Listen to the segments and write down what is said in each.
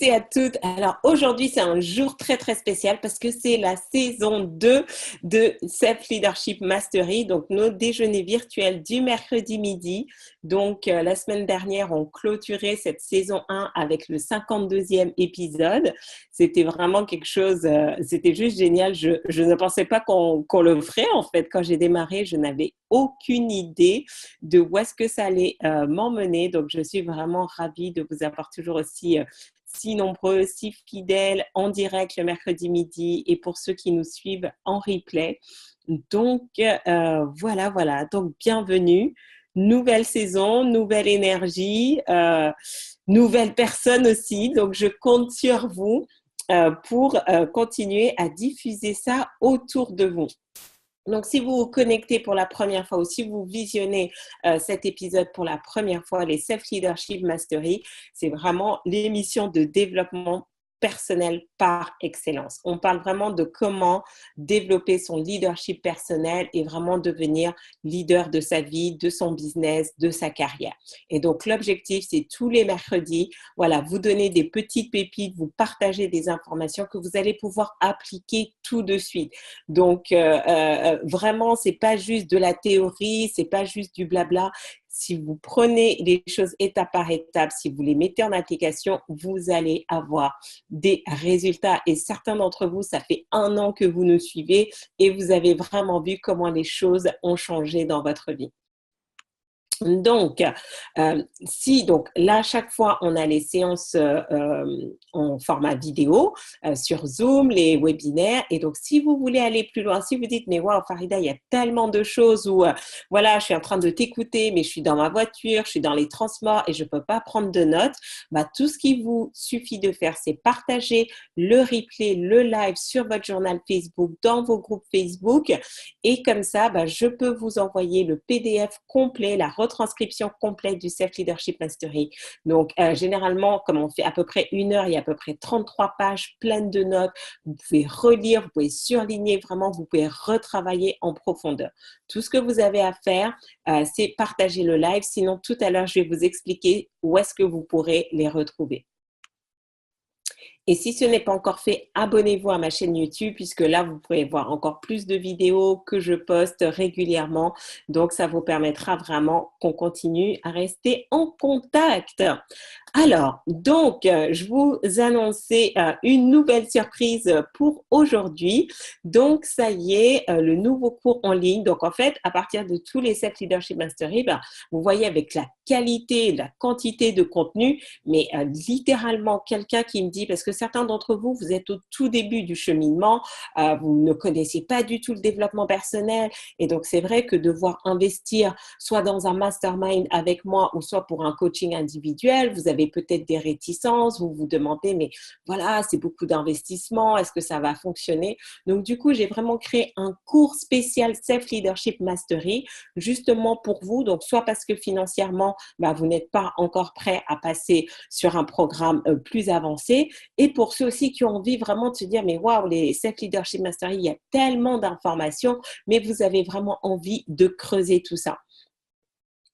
et à toutes. Alors aujourd'hui, c'est un jour très très spécial parce que c'est la saison 2 de Self Leadership Mastery, donc nos déjeuners virtuels du mercredi midi. Donc la semaine dernière, on clôturait cette saison 1 avec le 52e épisode. C'était vraiment quelque chose, c'était juste génial. Je ne pensais pas qu'on le ferait en fait. Quand j'ai démarré, je n'avais aucune idée de où est-ce que ça allait m'emmener. Donc je suis vraiment ravie de vous avoir toujours aussi si nombreux, si fidèles en direct le mercredi midi et pour ceux qui nous suivent en replay. Donc, voilà. Donc, bienvenue. Nouvelle saison, nouvelle énergie, nouvelle personne aussi. Donc, je compte sur vous pour continuer à diffuser ça autour de vous. Donc, si vous vous connectez pour la première fois ou si vous visionnez cet épisode pour la première fois, les Self Leadership Mastery, c'est vraiment l'émission de développement personnel par excellence. On parle vraiment de comment développer son leadership personnel et vraiment devenir leader de sa vie, de son business, de sa carrière. Et donc, l'objectif, c'est tous les mercredis, voilà, vous donner des petites pépites, vous partager des informations que vous allez pouvoir appliquer tout de suite. Donc, vraiment, c'est pas juste de la théorie, c'est pas juste du blabla. Si vous prenez les choses étape par étape, si vous les mettez en application, vous allez avoir des résultats. Et certains d'entre vous, ça fait 1 an que vous nous suivez et vous avez vraiment vu comment les choses ont changé dans votre vie. Donc, donc là, chaque fois, on a les séances en format vidéo sur Zoom, les webinaires. Et donc, si vous voulez aller plus loin, si vous dites, mais waouh, Farida, il y a tellement de choses où, voilà, je suis en train de t'écouter, mais je suis dans ma voiture, je suis dans les transports et je ne peux pas prendre de notes, bah, tout ce qu'il vous suffit de faire, c'est partager le replay, le live sur votre journal Facebook, dans vos groupes Facebook. Et comme ça, bah, je peux vous envoyer le PDF complet, la retranscription complète du Self Leadership Mastery. Donc, généralement, comme on fait à peu près 1 heure, il y a à peu près 33 pages pleines de notes. Vous pouvez relire, vous pouvez surligner, vraiment, vous pouvez retravailler en profondeur. Tout ce que vous avez à faire, c'est partager le live. Sinon, tout à l'heure, je vais vous expliquer où est-ce que vous pourrez les retrouver. Et si ce n'est pas encore fait, abonnez-vous à ma chaîne YouTube puisque là, vous pourrez voir encore plus de vidéos que je poste régulièrement. Donc, ça vous permettra vraiment qu'on continue à rester en contact. Alors, donc, je vous annonçais une nouvelle surprise pour aujourd'hui. Donc, ça y est, le nouveau cours en ligne. Donc, en fait, à partir de tous les Self Leadership Mastery, vous voyez avec la qualité et la quantité de contenu, mais littéralement, quelqu'un qui me dit, parce que certains d'entre vous, vous êtes au tout début du cheminement, vous ne connaissez pas du tout le développement personnel, et donc c'est vrai que devoir investir soit dans un mastermind avec moi ou soit pour un coaching individuel, vous avez peut-être des réticences, vous vous demandez, mais voilà, c'est beaucoup d'investissement, est-ce que ça va fonctionner? Donc du coup, j'ai vraiment créé un cours spécial Self Leadership Mastery, justement pour vous, donc soit parce que financièrement, vous n'êtes pas encore prêt à passer sur un programme plus avancé, et pour ceux aussi qui ont envie vraiment de se dire, mais waouh, les Self Leadership Mastery, il y a tellement d'informations, mais vous avez vraiment envie de creuser tout ça.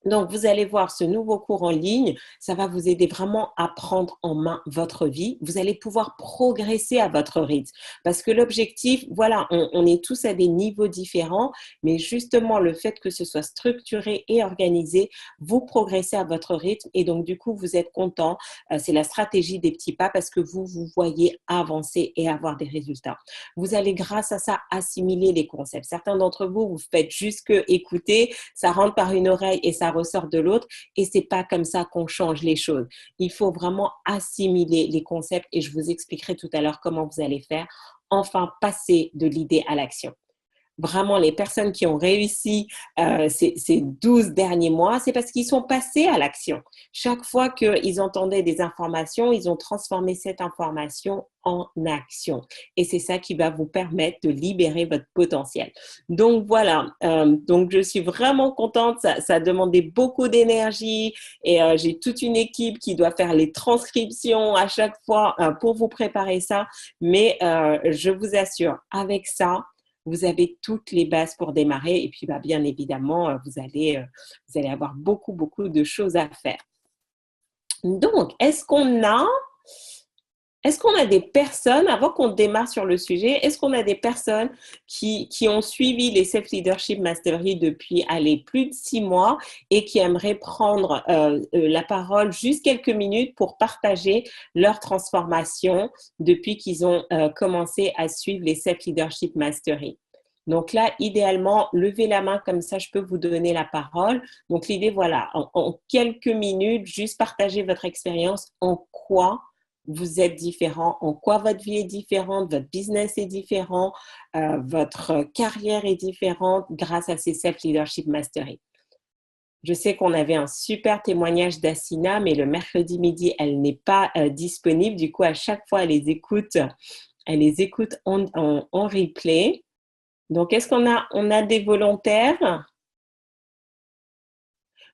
Donc, vous allez voir ce nouveau cours en ligne, ça va vous aider vraiment à prendre en main votre vie. Vous allez pouvoir progresser à votre rythme parce que l'objectif, voilà, on est tous à des niveaux différents, mais justement, le fait que ce soit structuré et organisé, vous progressez à votre rythme et donc, du coup, vous êtes content. C'est la stratégie des petits pas parce que vous voyez avancer et avoir des résultats. Vous allez, grâce à ça, assimiler les concepts. Certains d'entre vous, vous faites juste que écouter, ça rentre par une oreille et ça ressort de l'autre et c'est pas comme ça qu'on change les choses. Il faut vraiment assimiler les concepts et je vous expliquerai tout à l'heure comment vous allez faire. Enfin, passer de l'idée à l'action. Vraiment, les personnes qui ont réussi ces 12 derniers mois, c'est parce qu'ils sont passés à l'action. Chaque fois qu'ils entendaient des informations, ils ont transformé cette information en action. Et c'est ça qui va vous permettre de libérer votre potentiel. Donc voilà, donc je suis vraiment contente. Ça a demandé beaucoup d'énergie et j'ai toute une équipe qui doit faire les transcriptions à chaque fois pour vous préparer ça. Mais je vous assure, avec ça, vous avez toutes les bases pour démarrer et puis bien évidemment, vous allez avoir beaucoup de choses à faire. Donc, est-ce qu'on a Est-ce qu'on a des personnes, avant qu'on démarre sur le sujet, est-ce qu'on a des personnes qui ont suivi les Self-Leadership Mastery depuis, allez, plus de 6 mois et qui aimeraient prendre la parole juste quelques minutes pour partager leur transformation depuis qu'ils ont commencé à suivre les Self-Leadership Mastery? Donc là, idéalement, levez la main, comme ça, je peux vous donner la parole. Donc l'idée, voilà, en quelques minutes, juste partager votre expérience, en quoi vous êtes différent, en quoi votre vie est différente, votre business est différent, votre carrière est différente grâce à ces Self-Leadership Mastery. Je sais qu'on avait un super témoignage d'Assina, mais le mercredi midi, elle n'est pas disponible. Du coup, à chaque fois, elle les écoute en replay. Donc, est-ce on a des volontaires?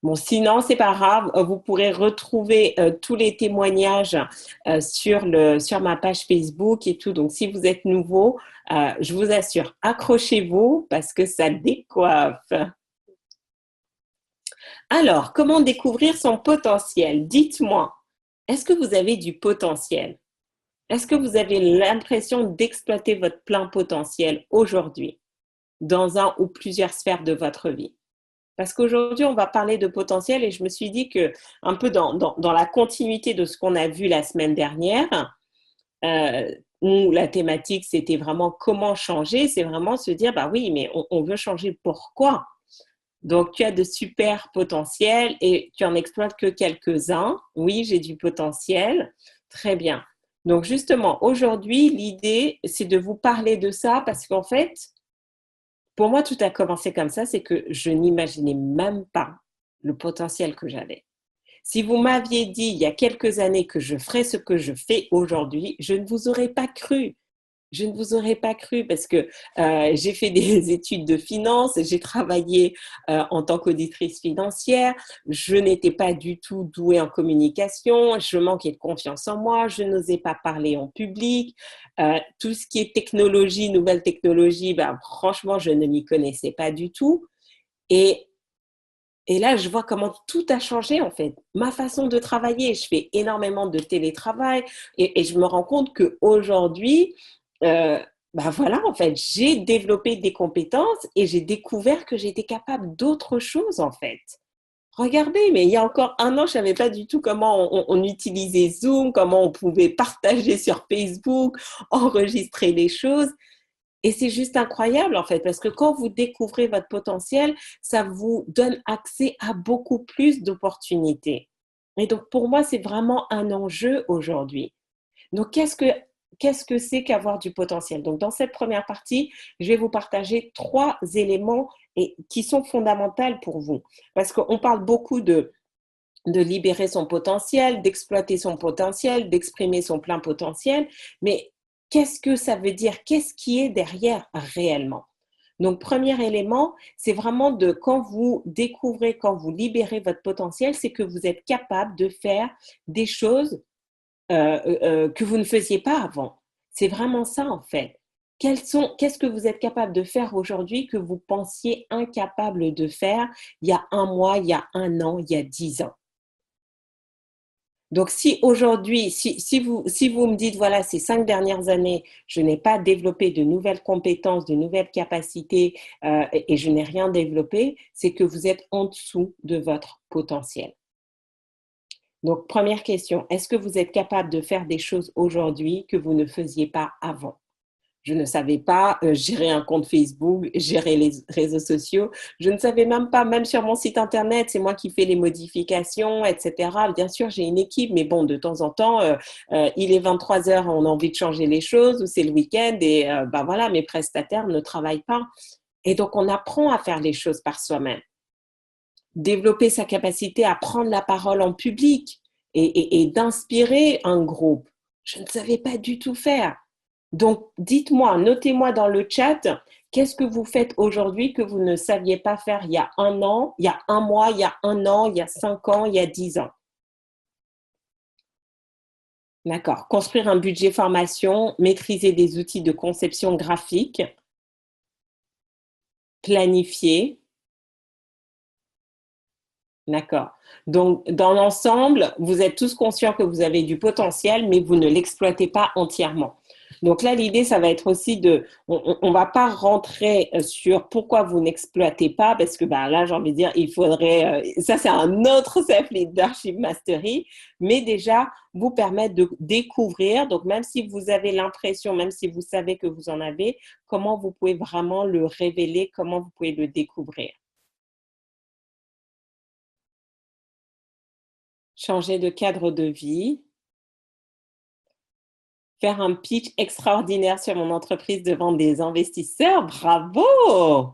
Bon, sinon, c'est pas grave, vous pourrez retrouver tous les témoignages sur ma page Facebook et tout. Donc, si vous êtes nouveau, je vous assure, accrochez-vous parce que ça décoiffe. Alors, comment découvrir son potentiel? Dites-moi, est-ce que vous avez du potentiel? Est-ce que vous avez l'impression d'exploiter votre plein potentiel aujourd'hui dans un ou plusieurs sphères de votre vie? Parce qu'aujourd'hui, on va parler de potentiel et je me suis dit que, un peu dans la continuité de ce qu'on a vu la semaine dernière, où la thématique, c'était vraiment comment changer, c'est vraiment se dire, bah oui, mais on veut changer pourquoi? Donc, tu as de super potentiels et tu en exploites que quelques-uns. Oui, j'ai du potentiel. Très bien. Donc, justement, aujourd'hui, l'idée, c'est de vous parler de ça parce qu'en fait, pour moi, tout a commencé comme ça, c'est que je n'imaginais même pas le potentiel que j'avais. Si vous m'aviez dit il y a quelques années que je ferais ce que je fais aujourd'hui, je ne vous aurais pas cru. Je ne vous aurais pas cru parce que j'ai fait des études de finance, j'ai travaillé en tant qu'auditrice financière, je n'étais pas du tout douée en communication, je manquais de confiance en moi, je n'osais pas parler en public. Tout ce qui est technologie, nouvelle technologie, ben, franchement, je ne m'y connaissais pas du tout. Et et là, je vois comment tout a changé en fait. Ma façon de travailler, je fais énormément de télétravail et je me rends compte qu'aujourd'hui, euh, bah voilà, en fait, j'ai développé des compétences et j'ai découvert que j'étais capable d'autre chose en fait. Regardez, mais il y a encore un an, je savais pas du tout comment on utilisait Zoom, comment on pouvait partager sur Facebook, enregistrer les choses. Et c'est juste incroyable en fait, parce que quand vous découvrez votre potentiel, ça vous donne accès à beaucoup plus d'opportunités. Et donc pour moi, c'est vraiment un enjeu aujourd'hui. Donc qu'est-ce que c'est qu'avoir du potentiel? Donc dans cette première partie, je vais vous partager 3 éléments qui sont fondamentaux pour vous. Parce qu'on parle beaucoup de libérer son potentiel, d'exploiter son potentiel, d'exprimer son plein potentiel. Mais qu'est-ce que ça veut dire? Qu'est-ce qui est derrière réellement? Donc, premier élément, c'est vraiment de quand vous découvrez, quand vous libérez votre potentiel, c'est que vous êtes capable de faire des choses que vous ne faisiez pas avant. C'est vraiment ça en fait. Qu'est-ce que vous êtes capable de faire aujourd'hui que vous pensiez incapable de faire il y a un mois, il y a un an, il y a 10 ans? Donc, si aujourd'hui, si vous me dites, voilà, ces 5 dernières années, je n'ai pas développé de nouvelles compétences, de nouvelles capacités et je n'ai rien développé, c'est que vous êtes en dessous de votre potentiel. Donc, première question, est-ce que vous êtes capable de faire des choses aujourd'hui que vous ne faisiez pas avant? Je ne savais pas gérer un compte Facebook, gérer les réseaux sociaux. Je ne savais même pas, même sur mon site internet, c'est moi qui fais les modifications, etc. Bien sûr, j'ai une équipe, mais bon, de temps en temps, il est 23 heures, on a envie de changer les choses, ou c'est le week-end, et ben voilà, mes prestataires ne travaillent pas. Et donc, on apprend à faire les choses par soi-même. Développer sa capacité à prendre la parole en public et d'inspirer un groupe. Je ne savais pas du tout faire. Donc, dites-moi, notez-moi dans le chat, qu'est-ce que vous faites aujourd'hui que vous ne saviez pas faire il y a un an, il y a un mois, il y a un an, il y a 5 ans, il y a 10 ans? D'accord. Construire un budget formation, maîtriser des outils de conception graphique, planifier. D'accord. Donc, dans l'ensemble, vous êtes tous conscients que vous avez du potentiel, mais vous ne l'exploitez pas entièrement. Donc là, l'idée, ça va être aussi on va pas rentrer sur pourquoi vous n'exploitez pas, parce que bah, là, j'ai envie de dire, il faudrait, ça c'est un autre self-leadership mastery, mais déjà vous permettre de découvrir, donc même si vous avez l'impression, même si vous savez que vous en avez, comment vous pouvez vraiment le révéler, comment vous pouvez le découvrir. Changer de cadre de vie, faire un pitch extraordinaire sur mon entreprise devant des investisseurs. Bravo!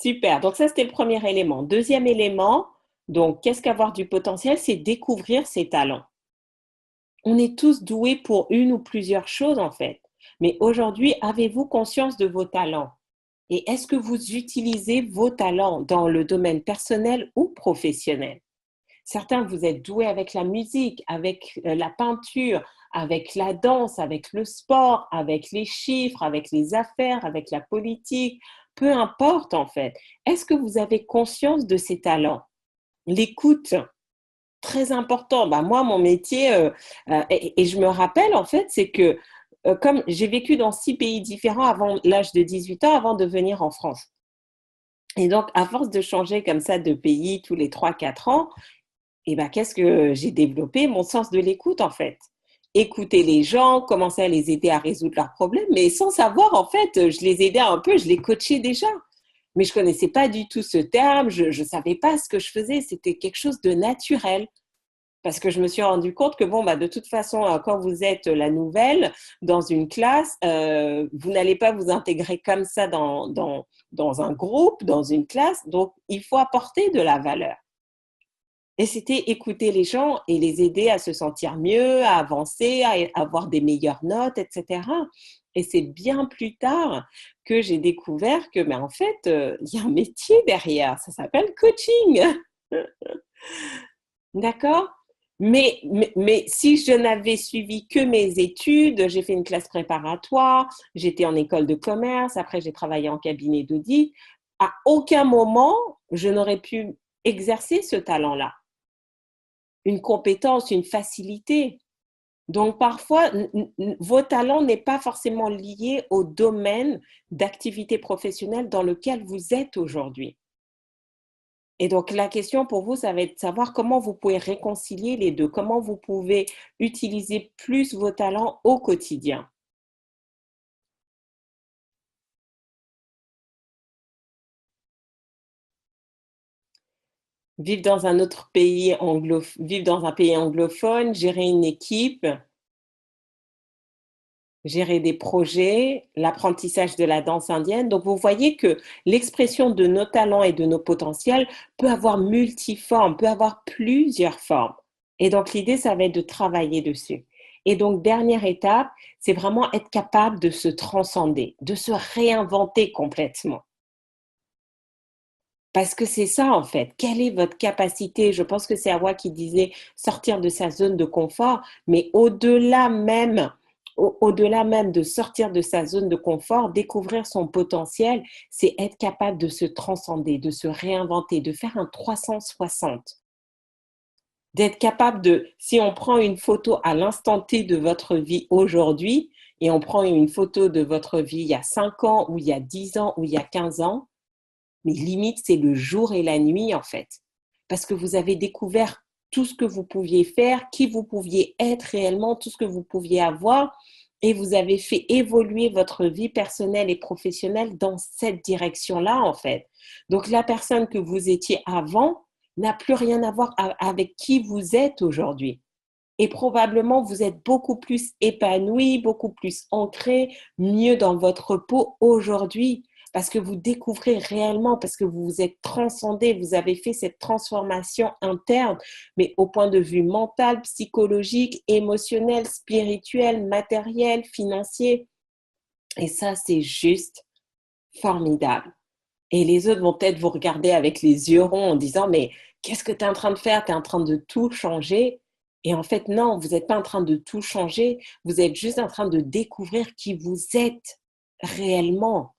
Super. Donc ça, c'était le premier élément. Deuxième élément, donc qu'est-ce qu'avoir du potentiel? C'est découvrir ses talents. On est tous doués pour une ou plusieurs choses en fait. Mais aujourd'hui, avez-vous conscience de vos talents? Et est-ce que vous utilisez vos talents dans le domaine personnel ou professionnel? Certains, vous êtes doués avec la musique, avec la peinture, avec la danse, avec le sport, avec les chiffres, avec les affaires, avec la politique, peu importe en fait. Est-ce que vous avez conscience de ces talents? L'écoute, très important. Bah, moi, mon métier, et je me rappelle en fait, c'est que comme j'ai vécu dans 6 pays différents avant l'âge de 18 ans, avant de venir en France. Et donc, à force de changer comme ça de pays tous les 3 4 ans, et ben, qu'est-ce que j'ai développé? Mon sens de l'écoute, en fait. Écouter les gens, commencer à les aider à résoudre leurs problèmes, mais sans savoir, en fait, je les aidais un peu, je les coachais déjà. Mais je connaissais pas du tout ce terme, je ne savais pas ce que je faisais, c'était quelque chose de naturel. Parce que je me suis rendu compte que, bon, bah, de toute façon, quand vous êtes la nouvelle dans une classe, vous n'allez pas vous intégrer comme ça dans un groupe, dans une classe. Donc, il faut apporter de la valeur. Et c'était écouter les gens et les aider à se sentir mieux, à avancer, à avoir des meilleures notes, etc. Et c'est bien plus tard que j'ai découvert que, mais en fait, il y a un métier derrière, ça s'appelle coaching. D'accord? Mais si je n'avais suivi que mes études, j'ai fait une classe préparatoire, j'étais en école de commerce, après j'ai travaillé en cabinet d'audit, à aucun moment je n'aurais pu exercer ce talent-là, une compétence, une facilité. Donc parfois, vos talents n'est pas forcément lié au domaine d'activité professionnelle dans lequel vous êtes aujourd'hui. Et donc la question pour vous, ça va être de savoir comment vous pouvez réconcilier les deux, comment vous pouvez utiliser plus vos talents au quotidien. Vivre dans un pays anglophone, gérer une équipe, gérer des projets, l'apprentissage de la danse indienne. Donc, vous voyez que l'expression de nos talents et de nos potentiels peut avoir multiformes, peut avoir plusieurs formes. Et donc, l'idée, ça va être de travailler dessus. Et donc, dernière étape, c'est vraiment être capable de se transcender, de se réinventer complètement. Parce que c'est ça, en fait. Quelle est votre capacité? Je pense que c'est Awa qui disait sortir de sa zone de confort, mais au-delà même de sortir de sa zone de confort, découvrir son potentiel, c'est être capable de se transcender, de se réinventer, de faire un 360. D'être capable de, si on prend une photo à l'instant T de votre vie aujourd'hui, et on prend une photo de votre vie il y a 5 ans, ou il y a 10 ans, ou il y a 15 ans, mais limite, c'est le jour et la nuit, en fait. Parce que vous avez découvert tout ce que vous pouviez faire, qui vous pouviez être réellement, tout ce que vous pouviez avoir, et vous avez fait évoluer votre vie personnelle et professionnelle dans cette direction-là, en fait. Donc, la personne que vous étiez avant n'a plus rien à voir avec qui vous êtes aujourd'hui. Et probablement, vous êtes beaucoup plus épanoui, beaucoup plus ancré, mieux dans votre peau aujourd'hui, parce que vous découvrez réellement, parce que vous vous êtes transcendé, vous avez fait cette transformation interne, mais au point de vue mental, psychologique, émotionnel, spirituel, matériel, financier. Et ça, c'est juste formidable. Et les autres vont peut-être vous regarder avec les yeux ronds en disant, mais qu'est-ce que tu es en train de faire? Tu es en train de tout changer. Et en fait, non, vous n'êtes pas en train de tout changer. Vous êtes juste en train de découvrir qui vous êtes réellement.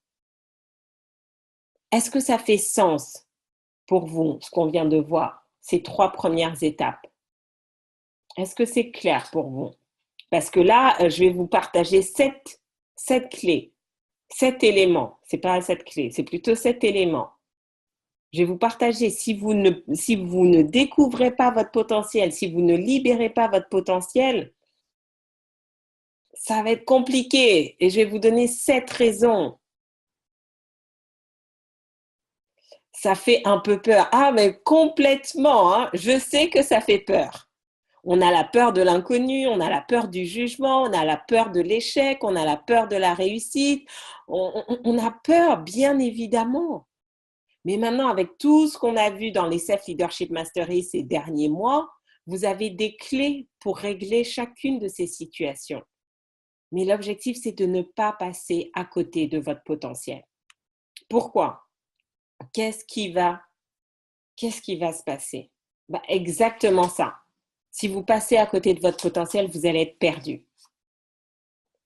Est-ce que ça fait sens pour vous, ce qu'on vient de voir? ces 3 premières étapes. Est-ce que c'est clair pour vous? Parce que là, je vais vous partager 7 clés, 7 éléments. C'est pas 7 clés, c'est plutôt 7 éléments. Je vais vous partager, si vous ne découvrez pas votre potentiel, si vous ne libérez pas votre potentiel, ça va être compliqué. Et je vais vous donner 7 raisons. Ça fait un peu peur. Ah, mais complètement, hein. Je sais que ça fait peur. On a la peur de l'inconnu, on a la peur du jugement, on a la peur de l'échec, on a la peur de la réussite. On a peur, bien évidemment. Mais maintenant, avec tout ce qu'on a vu dans les Self Leadership Mastery ces derniers mois, vous avez des clés pour régler chacune de ces situations. Mais l'objectif, c'est de ne pas passer à côté de votre potentiel. Pourquoi? Qu'est-ce qui va se passer? Exactement ça. Si vous passez à côté de votre potentiel, vous allez être perdu.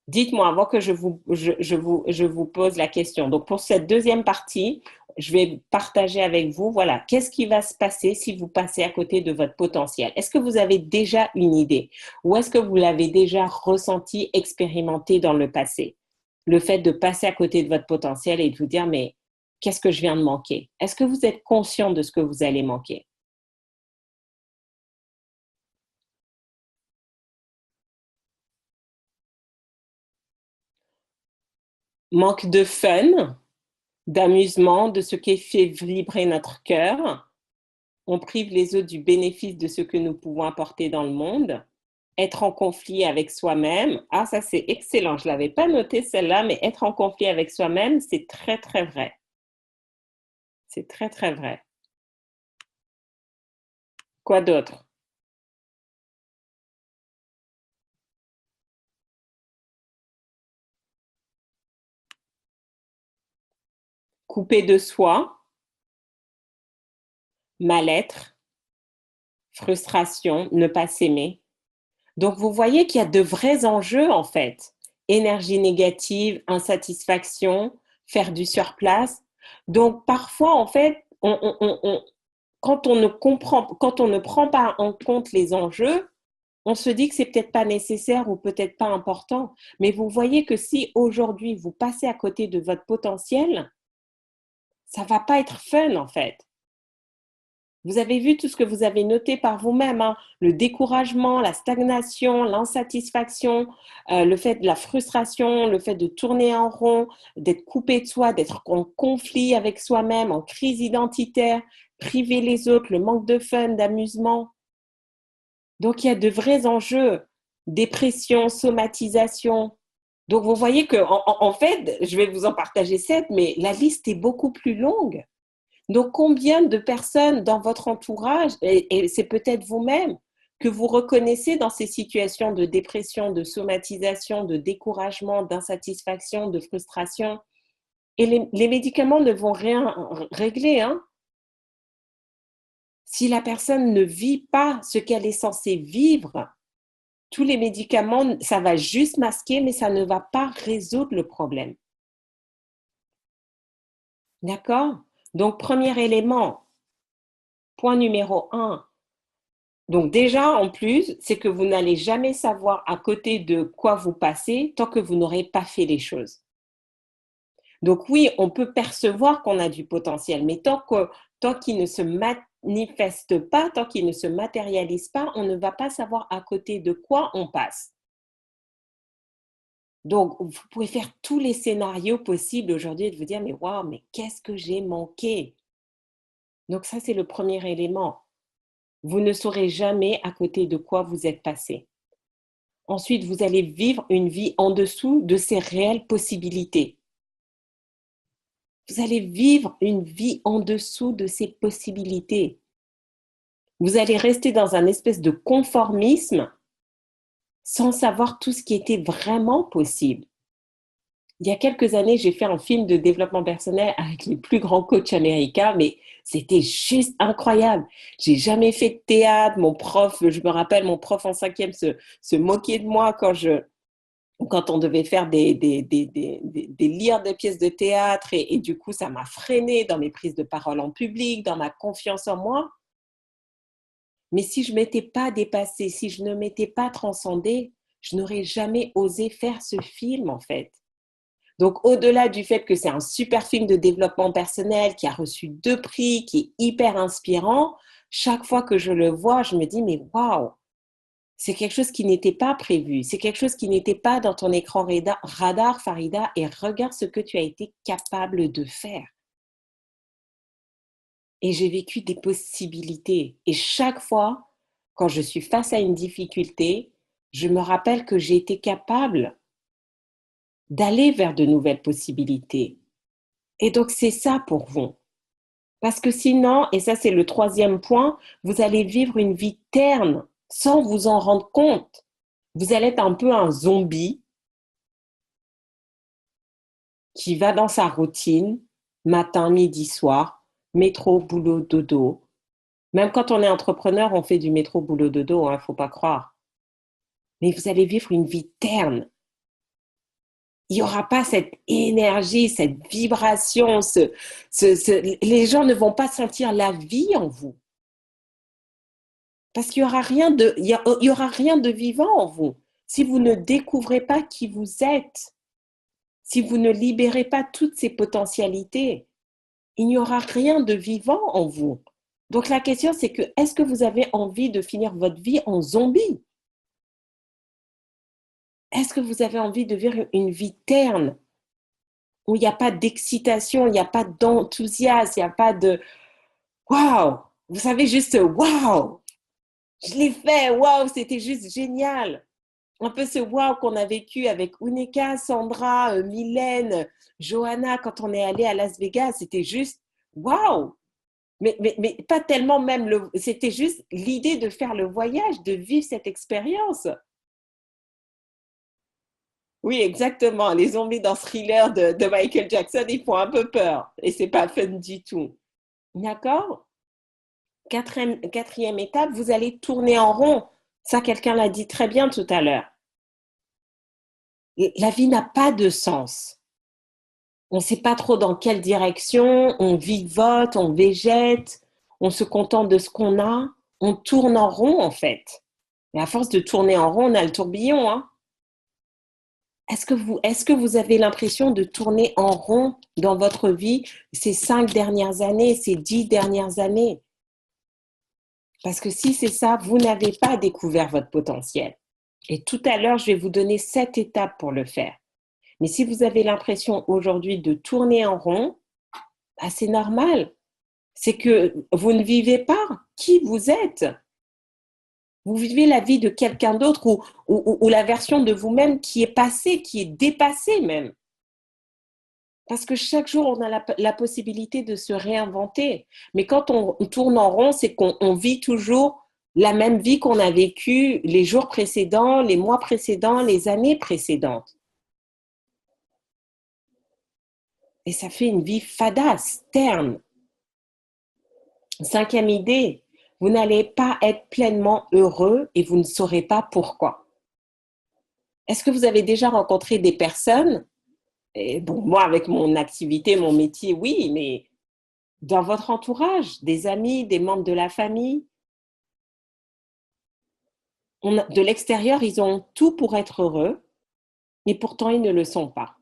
Dites-moi avant que je vous pose la question. Donc, pour cette deuxième partie, je vais partager avec vous, voilà, qu'est-ce qui va se passer si vous passez à côté de votre potentiel? Est-ce que vous avez déjà une idée? Ou est-ce que vous l'avez déjà ressenti, expérimenté dans le passé? Le fait de passer à côté de votre potentiel et de vous dire, mais qu'est-ce que je viens de manquer? Est-ce que vous êtes conscient de ce que vous allez manquer? Manque de fun, d'amusement, de ce qui fait vibrer notre cœur. On prive les autres du bénéfice de ce que nous pouvons apporter dans le monde. Être en conflit avec soi-même. Ah, ça c'est excellent. Je ne l'avais pas noté celle-là, mais être en conflit avec soi-même, c'est très, très vrai. C'est très, très vrai. Quoi d'autre? Couper de soi, mal-être, frustration, ne pas s'aimer. Donc, vous voyez qu'il y a de vrais enjeux, en fait. Énergie négative, insatisfaction, faire du surplace. Donc, parfois, en fait, quand on ne prend pas en compte les enjeux, on se dit que c'est peut-être pas nécessaire ou peut-être pas important. Mais vous voyez que si aujourd'hui vous passez à côté de votre potentiel, ça va pas être fun, en fait. Vous avez vu tout ce que vous avez noté par vous-même, hein, le découragement, la stagnation, l'insatisfaction, le fait de la frustration, le fait de tourner en rond, d'être coupé de soi, d'être en conflit avec soi-même, en crise identitaire, priver les autres, le manque de fun, d'amusement. Donc, il y a de vrais enjeux, dépression, somatisation. Donc, vous voyez que, en fait, je vais vous en partager 7, mais la liste est beaucoup plus longue. Donc, combien de personnes dans votre entourage, et c'est peut-être vous-même, que vous reconnaissez dans ces situations de dépression, de somatisation, de découragement, d'insatisfaction, de frustration. Et les médicaments ne vont rien régler, hein. Si la personne ne vit pas ce qu'elle est censée vivre, tous les médicaments, ça va juste masquer, mais ça ne va pas résoudre le problème. D'accord? Donc, premier élément, point numéro 1. Donc déjà, en plus, c'est que vous n'allez jamais savoir à côté de quoi vous passez tant que vous n'aurez pas fait les choses. Donc oui, on peut percevoir qu'on a du potentiel, mais tant qu'il ne se manifeste pas, tant qu'il ne se matérialise pas, on ne va pas savoir à côté de quoi on passe. Donc, vous pouvez faire tous les scénarios possibles aujourd'hui et de vous dire, mais waouh, mais qu'est-ce que j'ai manqué? Donc ça, c'est le premier élément. Vous ne saurez jamais à côté de quoi vous êtes passé. Ensuite, vous allez vivre une vie en dessous de ces réelles possibilités. Vous allez vivre une vie en dessous de ces possibilités. Vous allez rester dans un espèce de conformisme sans savoir tout ce qui était vraiment possible. Il y a quelques années, j'ai fait un film de développement personnel avec les plus grands coachs américains, mais c'était juste incroyable. J'ai jamais fait de théâtre. Mon prof, je me rappelle, mon prof en 5e se moquait de moi quand on devait faire lire des pièces de théâtre et du coup, ça m'a freinée dans mes prises de parole en public, dans ma confiance en moi. Mais si je ne m'étais pas dépassée, si je ne m'étais pas transcendée, je n'aurais jamais osé faire ce film, en fait. Donc, au-delà du fait que c'est un super film de développement personnel qui a reçu 2 prix, qui est hyper inspirant, chaque fois que je le vois, je me dis, mais waouh, c'est quelque chose qui n'était pas prévu, c'est quelque chose qui n'était pas dans ton écran radar, Farida, et regarde ce que tu as été capable de faire. Et j'ai vécu des possibilités. Et chaque fois, quand je suis face à une difficulté, je me rappelle que j'ai été capable d'aller vers de nouvelles possibilités. Et donc, c'est ça pour vous. Parce que sinon, et ça c'est le troisième point, vous allez vivre une vie terne sans vous en rendre compte. Vous allez être un peu un zombie qui va dans sa routine, matin, midi, soir, métro, boulot, dodo. Même quand on est entrepreneur, on fait du métro, boulot, dodo, hein, faut pas croire. Mais vous allez vivre une vie terne. Il n'y aura pas cette énergie, cette vibration, les gens ne vont pas sentir la vie en vous. Parce qu'il y aura rien de vivant en vous. Si vous ne découvrez pas qui vous êtes, si vous ne libérez pas toutes ces potentialités, il n'y aura rien de vivant en vous. Donc la question, c'est que est-ce que vous avez envie de finir votre vie en zombie? Est-ce que vous avez envie de vivre une vie terne où il n'y a pas d'excitation, il n'y a pas d'enthousiasme, il n'y a pas de waouh, vous savez, juste waouh, je l'ai fait, waouh, c'était juste génial. Un peu ce waouh qu'on a vécu avec Unika, Sandra, Mylène, Johanna quand on est allé à Las Vegas, c'était juste waouh. Mais pas tellement même, c'était juste l'idée de faire le voyage, de vivre cette expérience. Oui, exactement. Les zombies dans Thriller de Michael Jackson, ils font un peu peur. Et c'est pas fun du tout. D'accord? Quatrième étape, vous allez tourner en rond. Ça, quelqu'un l'a dit très bien tout à l'heure. La vie n'a pas de sens. On ne sait pas trop dans quelle direction, on vivote, on végète, on se contente de ce qu'on a, on tourne en rond en fait. Et à force de tourner en rond, on a le tourbillon. Hein. Est-ce que vous avez l'impression de tourner en rond dans votre vie ces 5 dernières années, ces 10 dernières années? Parce que si c'est ça, vous n'avez pas découvert votre potentiel. Et tout à l'heure, je vais vous donner 7 étapes pour le faire. Mais si vous avez l'impression aujourd'hui de tourner en rond, bah, c'est normal. C'est que vous ne vivez pas qui vous êtes. Vous vivez la vie de quelqu'un d'autre ou la version de vous-même qui est passée, qui est dépassée même. Parce que chaque jour, on a la possibilité de se réinventer. Mais quand on tourne en rond, c'est qu'on vit toujours la même vie qu'on a vécue les jours précédents, les mois précédents, les années précédentes. Et ça fait une vie fadasse, terne. Cinquième idée, vous n'allez pas être pleinement heureux et vous ne saurez pas pourquoi. Est-ce que vous avez déjà rencontré des personnes, et bon, moi avec mon activité, mon métier, oui, mais dans votre entourage, des amis, des membres de la famille, de l'extérieur, ils ont tout pour être heureux, mais pourtant ils ne le sont pas.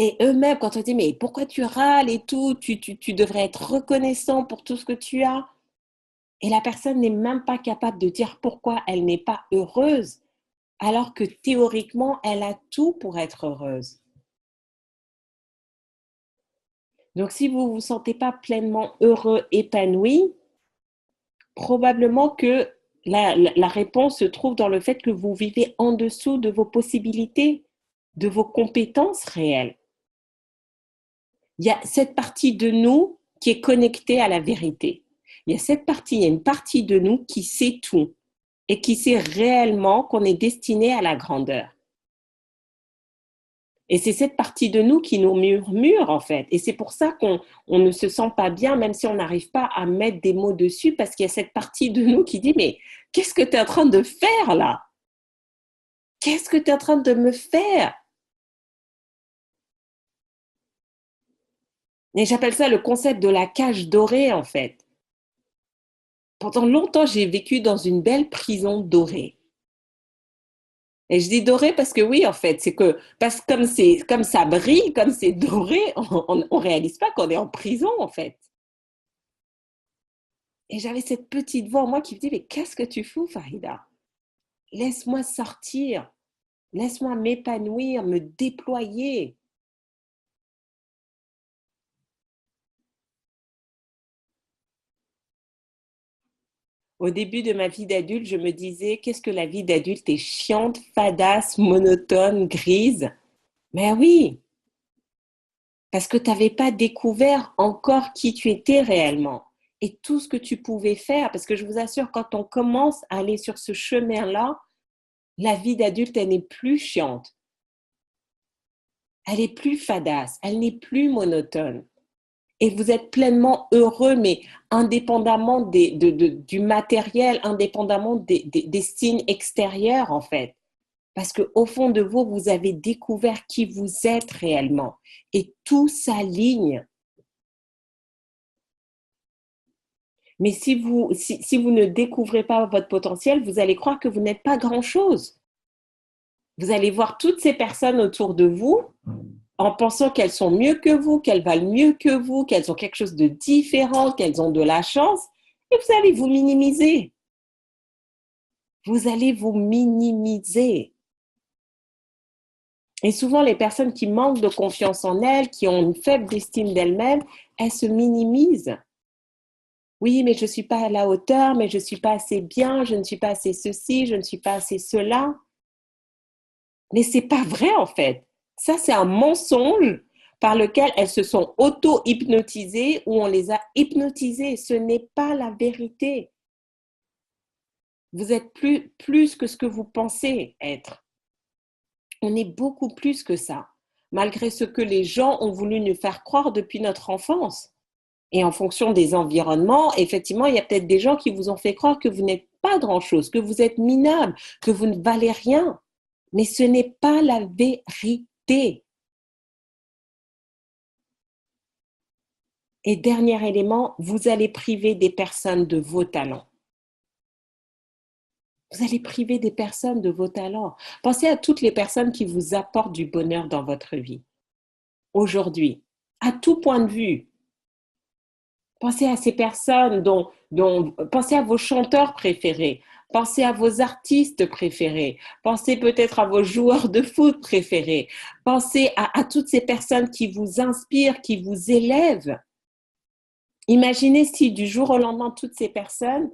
Et eux-mêmes, quand on dit, mais pourquoi tu râles et tout, tu devrais être reconnaissant pour tout ce que tu as. Et la personne n'est même pas capable de dire pourquoi elle n'est pas heureuse, alors que théoriquement, elle a tout pour être heureuse. Donc, si vous ne vous sentez pas pleinement heureux, épanoui, probablement que la réponse se trouve dans le fait que vous vivez en dessous de vos possibilités, de vos compétences réelles. Il y a cette partie de nous qui est connectée à la vérité. Il y a une partie de nous qui sait tout et qui sait réellement qu'on est destiné à la grandeur. Et c'est cette partie de nous qui nous murmure, en fait. Et c'est pour ça qu'on ne se sent pas bien, même si on n'arrive pas à mettre des mots dessus, parce qu'il y a cette partie de nous qui dit, mais qu'est-ce que tu es en train de faire là? Qu'est-ce que tu es en train de me faire? Et j'appelle ça le concept de la cage dorée, en fait. Pendant longtemps, j'ai vécu dans une belle prison dorée. Et je dis doré parce que oui, en fait, c'est que parce que comme ça brille, comme c'est doré, on réalise pas qu'on est en prison, en fait. Et j'avais cette petite voix en moi qui me dit, mais qu'est-ce que tu fous, Farida? Laisse-moi sortir, laisse-moi m'épanouir, me déployer. Au début de ma vie d'adulte, je me disais, qu'est-ce que la vie d'adulte est chiante, fadasse, monotone, grise. Mais oui, parce que tu n'avais pas découvert encore qui tu étais réellement et tout ce que tu pouvais faire. Parce que je vous assure, quand on commence à aller sur ce chemin-là, la vie d'adulte, elle n'est plus chiante. Elle est plus fadasse, elle n'est plus monotone. Et vous êtes pleinement heureux, mais indépendamment du matériel, indépendamment des signes extérieurs, en fait. Parce qu'au fond de vous, vous avez découvert qui vous êtes réellement. Et tout s'aligne. Mais si vous ne découvrez pas votre potentiel, vous allez croire que vous n'êtes pas grand-chose. Vous allez voir toutes ces personnes autour de vous en pensant qu'elles sont mieux que vous, qu'elles valent mieux que vous, qu'elles ont quelque chose de différent, qu'elles ont de la chance, et vous allez vous minimiser. Vous allez vous minimiser. Et souvent, les personnes qui manquent de confiance en elles, qui ont une faible estime d'elles-mêmes, elles se minimisent. Oui, mais je ne suis pas à la hauteur, mais je ne suis pas assez bien, je ne suis pas assez ceci, je ne suis pas assez cela. Mais ce n'est pas vrai en fait. Ça, c'est un mensonge par lequel elles se sont auto-hypnotisées ou on les a hypnotisées. Ce n'est pas la vérité. Vous êtes plus que ce que vous pensez être. On est beaucoup plus que ça, malgré ce que les gens ont voulu nous faire croire depuis notre enfance. Et en fonction des environnements, effectivement, il y a peut-être des gens qui vous ont fait croire que vous n'êtes pas grand-chose, que vous êtes minable, que vous ne valez rien. Mais ce n'est pas la vérité. Et dernier élément, vous allez priver des personnes de vos talents. Vous allez priver des personnes de vos talents. Pensez à toutes les personnes qui vous apportent du bonheur dans votre vie, aujourd'hui, à tout point de vue. Pensez à ces personnes pensez à vos chanteurs préférés, pensez à vos artistes préférés, pensez peut-être à vos joueurs de foot préférés, pensez à toutes ces personnes qui vous inspirent, qui vous élèvent. Imaginez si du jour au lendemain, toutes ces personnes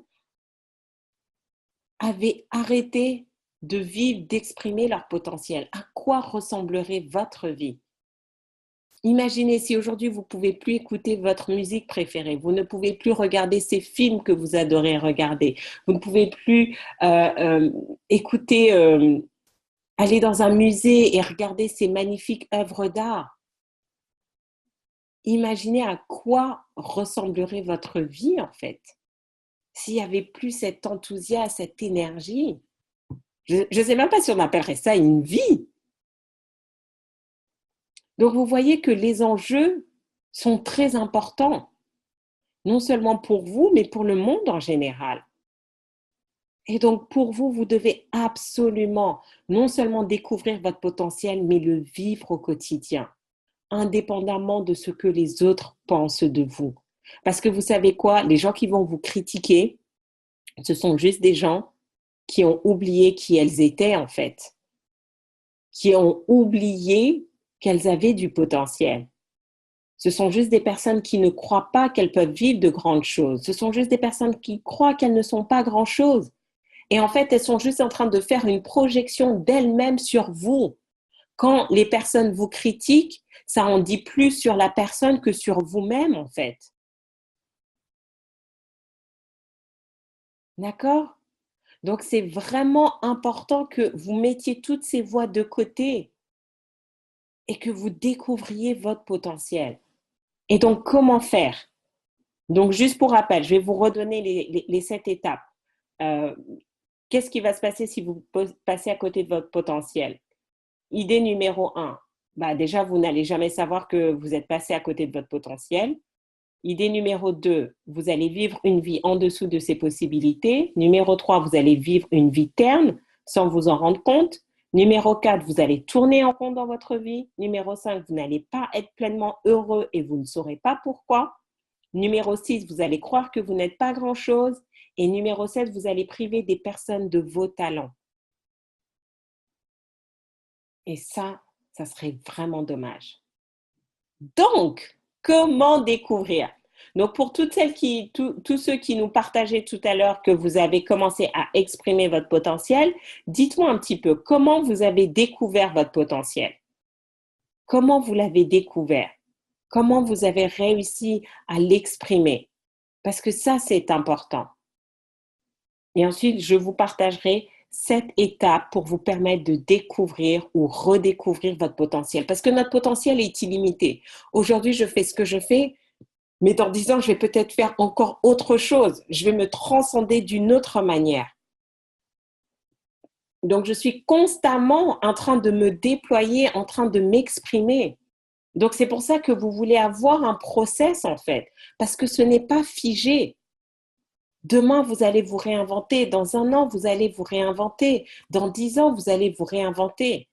avaient arrêté de vivre, d'exprimer leur potentiel. À quoi ressemblerait votre vie? Imaginez si aujourd'hui vous ne pouvez plus écouter votre musique préférée, vous ne pouvez plus regarder ces films que vous adorez regarder, vous ne pouvez plus écouter, aller dans un musée et regarder ces magnifiques œuvres d'art. Imaginez à quoi ressemblerait votre vie en fait, s'il n'y avait plus cet enthousiasme, cette énergie. Je ne sais même pas si on appellerait ça une vie. Donc vous voyez que les enjeux sont très importants, non seulement pour vous, mais pour le monde en général. Et donc pour vous, vous devez absolument non seulement découvrir votre potentiel, mais le vivre au quotidien, indépendamment de ce que les autres pensent de vous. Parce que vous savez quoi, les gens qui vont vous critiquer, ce sont juste des gens qui ont oublié qui elles étaient en fait, qui ont oublié qu'elles avaient du potentiel. Ce sont juste des personnes qui ne croient pas qu'elles peuvent vivre de grandes choses. Ce sont juste des personnes qui croient qu'elles ne sont pas grand-chose. Et en fait, elles sont juste en train de faire une projection d'elles-mêmes sur vous. Quand les personnes vous critiquent, ça en dit plus sur la personne que sur vous-même, en fait. D'accord? Donc, c'est vraiment important que vous mettiez toutes ces voix de côté et que vous découvriez votre potentiel. Et donc, comment faire? Donc, juste pour rappel, je vais vous redonner les 7 étapes. Euh, Qu'est-ce qui va se passer si vous passez à côté de votre potentiel? Idée numéro 1, bah déjà, vous n'allez jamais savoir que vous êtes passé à côté de votre potentiel. Idée numéro 2, vous allez vivre une vie en dessous de ses possibilités. Numéro 3, vous allez vivre une vie terne sans vous en rendre compte. Numéro 4, vous allez tourner en rond dans votre vie. Numéro 5, vous n'allez pas être pleinement heureux et vous ne saurez pas pourquoi. Numéro 6, vous allez croire que vous n'êtes pas grand-chose. Et numéro 7, vous allez priver des personnes de vos talents. Et ça serait vraiment dommage. Donc, comment découvrir? Donc, pour toutes celles tous ceux qui nous partageaient tout à l'heure que vous avez commencé à exprimer votre potentiel, dites-moi un petit peu comment vous avez découvert votre potentiel. Comment vous l'avez découvert? Comment vous avez réussi à l'exprimer? Parce que ça, c'est important. Et ensuite, je vous partagerai 7 étapes pour vous permettre de découvrir ou redécouvrir votre potentiel. Parce que notre potentiel est illimité. Aujourd'hui, je fais ce que je fais, mais dans 10 ans, je vais peut-être faire encore autre chose. Je vais me transcender d'une autre manière. Donc, je suis constamment en train de me déployer, en train de m'exprimer. Donc, c'est pour ça que vous voulez avoir un process, en fait, parce que ce n'est pas figé. Demain, vous allez vous réinventer. Dans 1 an, vous allez vous réinventer. Dans 10 ans, vous allez vous réinventer.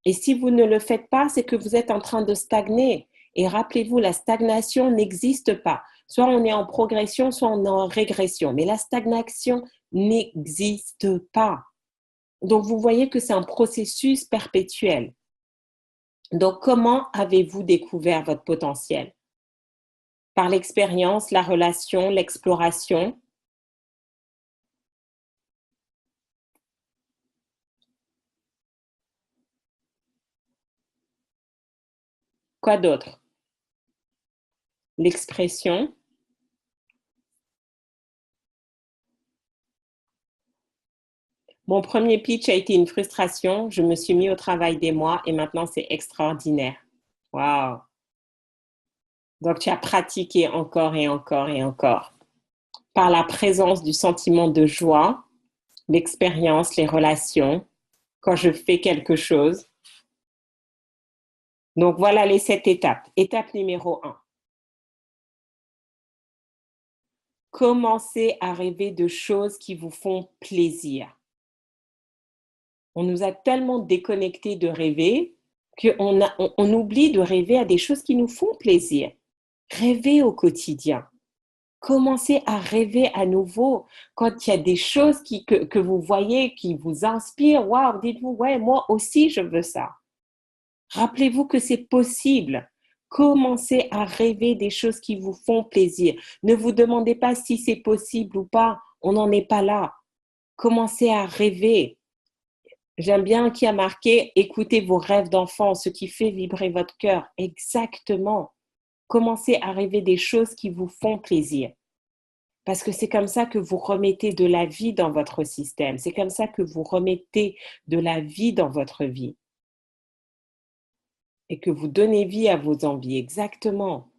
Et si vous ne le faites pas, c'est que vous êtes en train de stagner. Et rappelez-vous, la stagnation n'existe pas. Soit on est en progression, soit on est en régression. Mais la stagnation n'existe pas. Donc, vous voyez que c'est un processus perpétuel. Donc, comment avez-vous découvert votre potentiel? Par l'expérience, la relation, l'exploration. Quoi d'autre? L'expression. Mon premier pitch a été une frustration. Je me suis mis au travail des mois et maintenant c'est extraordinaire. Waouh! Donc tu as pratiqué encore et encore et encore. Par la présence du sentiment de joie, l'expérience, les relations, quand je fais quelque chose. Donc voilà les 7 étapes. Étape numéro 1. Commencez à rêver de choses qui vous font plaisir. On nous a tellement déconnectés de rêver qu'on oublie de rêver à des choses qui nous font plaisir. Rêvez au quotidien. Commencez à rêver à nouveau quand il y a des choses que vous voyez qui vous inspirent. Waouh, dites-vous, ouais, moi aussi je veux ça. Rappelez-vous que c'est possible. Commencez à rêver des choses qui vous font plaisir. Ne vous demandez pas si c'est possible ou pas. On n'en est pas là. Commencez à rêver. J'aime bien qui a marqué « Écoutez vos rêves d'enfant, ce qui fait vibrer votre cœur ». Exactement. Commencez à rêver des choses qui vous font plaisir. Parce que c'est comme ça que vous remettez de la vie dans votre système. C'est comme ça que vous remettez de la vie dans votre vie. Et que vous donnez vie à vos envies. Exactement.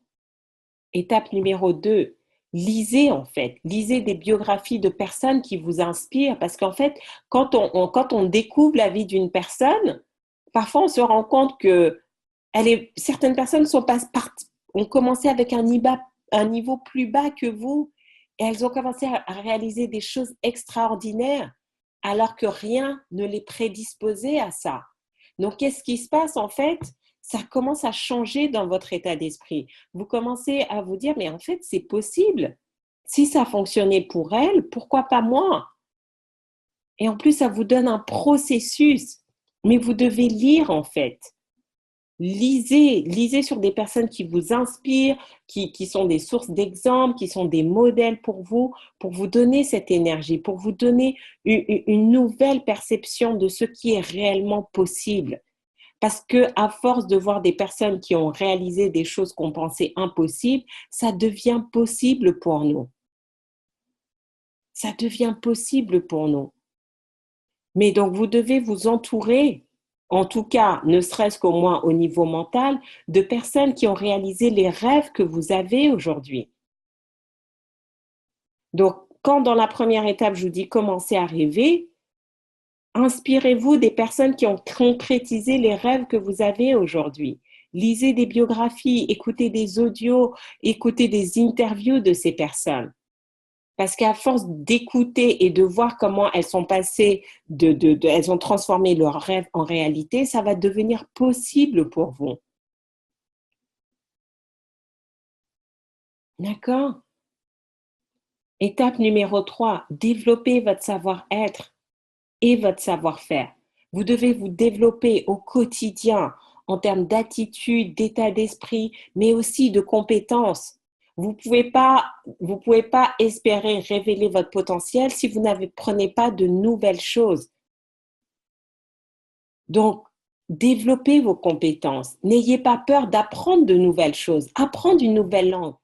Étape numéro 2. Lisez en fait. Lisez des biographies de personnes qui vous inspirent. Parce qu'en fait, quand on découvre la vie d'une personne, parfois on se rend compte que certaines personnes ont commencé avec un niveau plus bas que vous. Et elles ont commencé à réaliser des choses extraordinaires alors que rien ne les prédisposait à ça. Donc, qu'est-ce qui se passe en fait? Ça commence à changer dans votre état d'esprit. Vous commencez à vous dire, mais en fait, c'est possible. Si ça fonctionnait pour elle, pourquoi pas moi? Et en plus, ça vous donne un processus. Mais vous devez lire en fait. Lisez sur des personnes qui vous inspirent, qui sont des sources d'exemples, qui sont des modèles pour vous donner cette énergie, pour vous donner une nouvelle perception de ce qui est réellement possible. Parce que à force de voir des personnes qui ont réalisé des choses qu'on pensait impossibles, ça devient possible pour nous. Ça devient possible pour nous. Mais donc, vous devez vous entourer, en tout cas, ne serait-ce qu'au moins au niveau mental, de personnes qui ont réalisé les rêves que vous avez aujourd'hui. Donc, quand dans la première étape, je vous dis commencez à rêver, inspirez-vous des personnes qui ont concrétisé les rêves que vous avez aujourd'hui. Lisez des biographies, écoutez des audios, écoutez des interviews de ces personnes. Parce qu'à force d'écouter et de voir comment elles sont passées, elles ont transformé leur rêve en réalité, ça va devenir possible pour vous. D'accord? Étape numéro 3, développez votre savoir-être et votre savoir-faire. Vous devez vous développer au quotidien en termes d'attitude, d'état d'esprit, mais aussi de compétences. Vous ne pouvez pas espérer révéler votre potentiel si vous n'apprenez pas de nouvelles choses. Donc, développez vos compétences. N'ayez pas peur d'apprendre de nouvelles choses. Apprendre une nouvelle langue.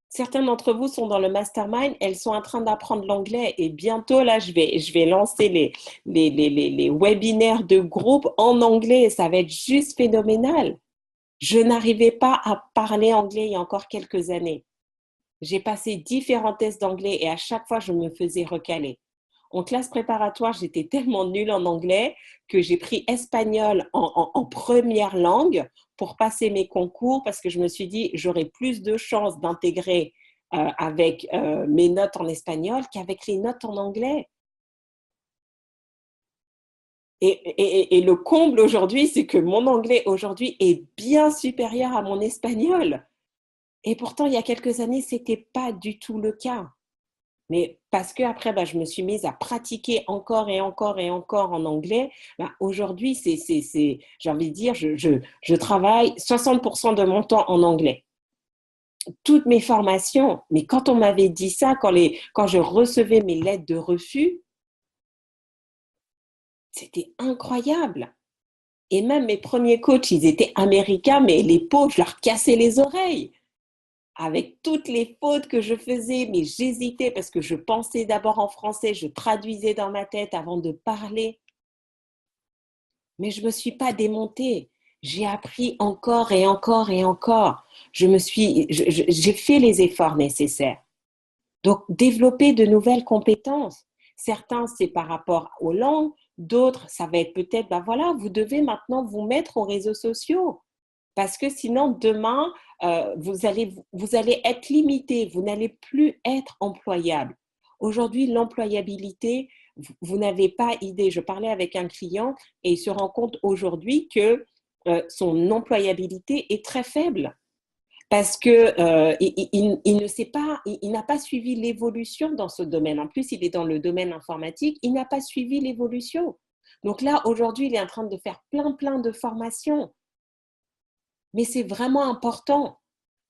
Certains d'entre vous sont dans le mastermind, elles sont en train d'apprendre l'anglais et bientôt, là, je vais lancer les webinaires de groupe en anglais. Ça va être juste phénoménal. Je n'arrivais pas à parler anglais il y a encore quelques années. J'ai passé différents tests d'anglais et à chaque fois, je me faisais recaler. En classe préparatoire, j'étais tellement nulle en anglais que j'ai pris espagnol en première langue pour passer mes concours parce que je me suis dit, j'aurais plus de chances d'intégrer avec mes notes en espagnol qu'avec les notes en anglais. Et le comble aujourd'hui, c'est que mon anglais aujourd'hui est bien supérieur à mon espagnol. Et pourtant, il y a quelques années, ce n'était pas du tout le cas. Mais parce que après, je me suis mise à pratiquer encore et encore et encore en anglais. Aujourd'hui, j'ai envie de dire, je travaille 60% de mon temps en anglais. Toutes mes formations, mais quand on m'avait dit ça, quand je recevais mes lettres de refus, c'était incroyable. Et même mes premiers coachs, ils étaient américains, mais les pauvres, je leur cassais les oreilles. Avec toutes les fautes que je faisais, mais j'hésitais parce que je pensais d'abord en français, je traduisais dans ma tête avant de parler. Mais je ne me suis pas démontée. J'ai appris encore et encore et encore. J'ai fait les efforts nécessaires. Donc, développer de nouvelles compétences. Certains, c'est par rapport aux langues. D'autres, ça va être peut-être, voilà, vous devez maintenant vous mettre aux réseaux sociaux. Parce que sinon, demain, vous allez être limité, vous n'allez plus être employable. Aujourd'hui, l'employabilité, vous n'avez pas idée. Je parlais avec un client et il se rend compte aujourd'hui que son employabilité est très faible parce que il ne sait pas, il n'a pas suivi l'évolution dans ce domaine. En plus, il est dans le domaine informatique, il n'a pas suivi l'évolution. Donc là, aujourd'hui, il est en train de faire plein de formations. Mais c'est vraiment important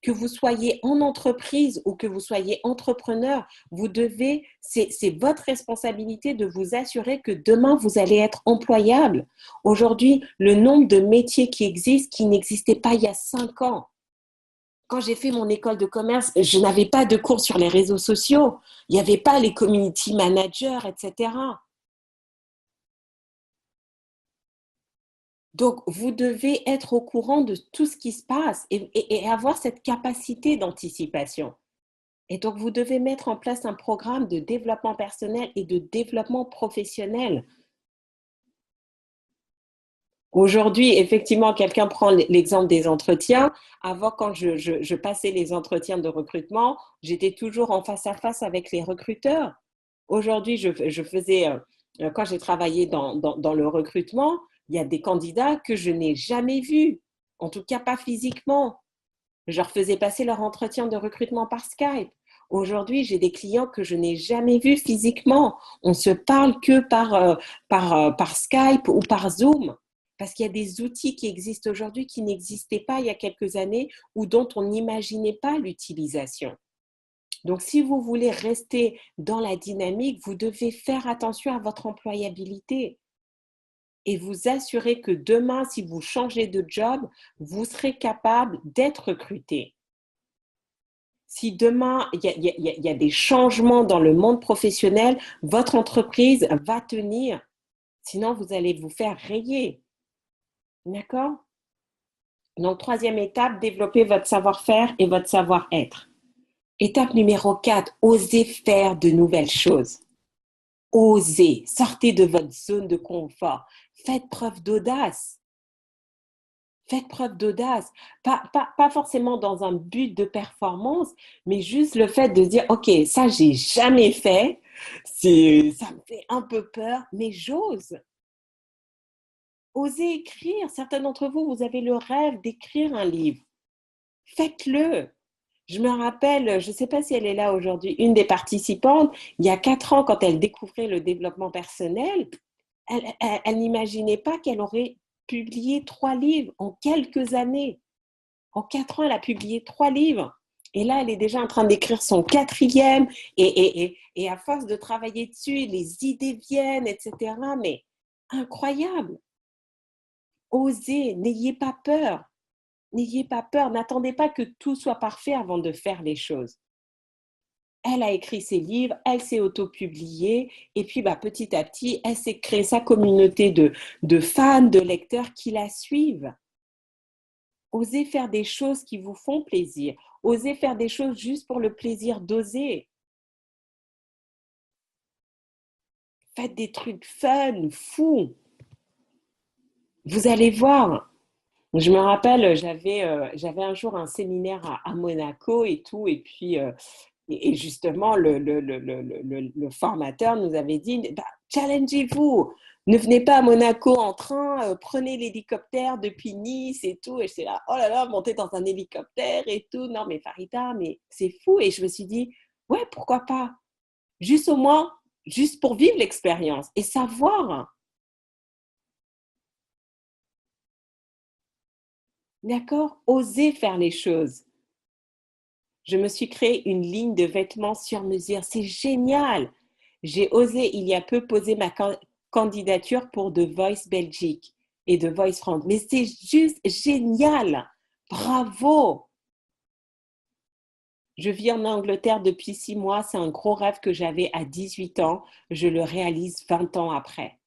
que vous soyez en entreprise ou que vous soyez entrepreneur. C'est votre responsabilité de vous assurer que demain, vous allez être employable. Aujourd'hui, le nombre de métiers qui existent, qui n'existaient pas il y a 5 ans. Quand j'ai fait mon école de commerce, je n'avais pas de cours sur les réseaux sociaux. Il n'y avait pas les community managers, etc. Donc, vous devez être au courant de tout ce qui se passe et avoir cette capacité d'anticipation. Et donc, vous devez mettre en place un programme de développement personnel et de développement professionnel. Aujourd'hui, effectivement, quelqu'un prend l'exemple des entretiens. Avant, quand je passais les entretiens de recrutement, j'étais toujours en face à face avec les recruteurs. Aujourd'hui, je faisais, quand j'ai travaillé dans le recrutement, il y a des candidats que je n'ai jamais vus, en tout cas pas physiquement. Je leur faisais passer leur entretien de recrutement par Skype. Aujourd'hui, j'ai des clients que je n'ai jamais vus physiquement. On se parle que par Skype ou par Zoom. Parce qu'il y a des outils qui existent aujourd'hui qui n'existaient pas il y a quelques années ou dont on n'imaginait pas l'utilisation. Donc, si vous voulez rester dans la dynamique, vous devez faire attention à votre employabilité et vous assurer que demain, si vous changez de job, vous serez capable d'être recruté. Si demain, il y a des changements dans le monde professionnel, votre entreprise va tenir. Sinon, vous allez vous faire rayer. D'accord? Donc, troisième étape, développer votre savoir-faire et votre savoir-être. Étape numéro 4, osez faire de nouvelles choses. Osez, sortez de votre zone de confort. Faites preuve d'audace. Faites preuve d'audace, pas forcément dans un but de performance, mais juste le fait de dire: «OK, ça j'ai jamais fait, ça me fait un peu peur, mais j'ose». Osez écrire. Certains d'entre vous, vous avez le rêve d'écrire un livre. Faites-le. Je me rappelle, je ne sais pas si elle est là aujourd'hui, une des participantes, il y a 4 ans, quand elle découvrait le développement personnel, elle n'imaginait pas qu'elle aurait publié 3 livres en quelques années. En 4 ans, elle a publié 3 livres. Et là, elle est déjà en train d'écrire son quatrième. Et à force de travailler dessus, les idées viennent, etc. Mais incroyable. Osez, n'ayez pas peur. N'ayez pas peur. N'attendez pas que tout soit parfait avant de faire les choses. Elle a écrit ses livres, elle s'est auto-publiée, et puis petit à petit, elle s'est créée sa communauté de fans, de lecteurs qui la suivent. Osez faire des choses qui vous font plaisir. Osez faire des choses juste pour le plaisir d'oser. Faites des trucs fun, fous. Vous allez voir. Je me rappelle, j'avais un jour un séminaire à Monaco et tout, et puis et justement le formateur nous avait dit bah, challengez-vous, ne venez pas à Monaco en train, prenez l'hélicoptère depuis Nice et tout. Et j'étais là, oh là là, monter dans un hélicoptère et tout. Non mais Farida, mais c'est fou. Et je me suis dit, ouais, pourquoi pas? Juste au moins, juste pour vivre l'expérience et savoir, d'accord, oser faire les choses. Je me suis créé une ligne de vêtements sur mesure. C'est génial. J'ai osé il y a peu poser ma candidature pour The Voice Belgique et The Voice France. Mais c'est juste génial. Bravo. Je vis en Angleterre depuis 6 mois. C'est un gros rêve que j'avais à 18 ans. Je le réalise 20 ans après.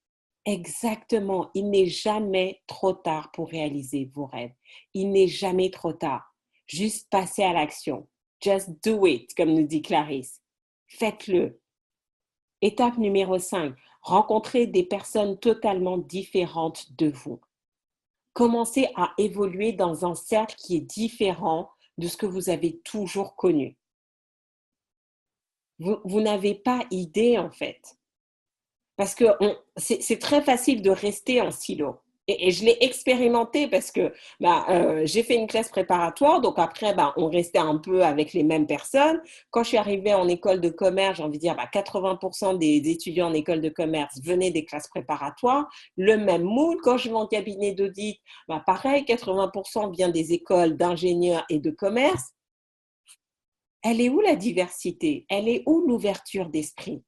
Exactement. Il n'est jamais trop tard pour réaliser vos rêves. Il n'est jamais trop tard. Juste passer à l'action. Just do it, comme nous dit Clarisse. Faites-le. Étape numéro 5. Rencontrez des personnes totalement différentes de vous. Commencez à évoluer dans un cercle qui est différent de ce que vous avez toujours connu. Vous n'avez pas idée, en fait. Parce que c'est très facile de rester en silo. Et je l'ai expérimenté parce que j'ai fait une classe préparatoire, donc après, on restait un peu avec les mêmes personnes. Quand je suis arrivée en école de commerce, j'ai envie de dire 80% des étudiants en école de commerce venaient des classes préparatoires. Le même moule, quand je vais en cabinet d'audit, pareil, 80% vient des écoles d'ingénieurs et de commerce. Elle est où la diversité? Elle est où l'ouverture d'esprit?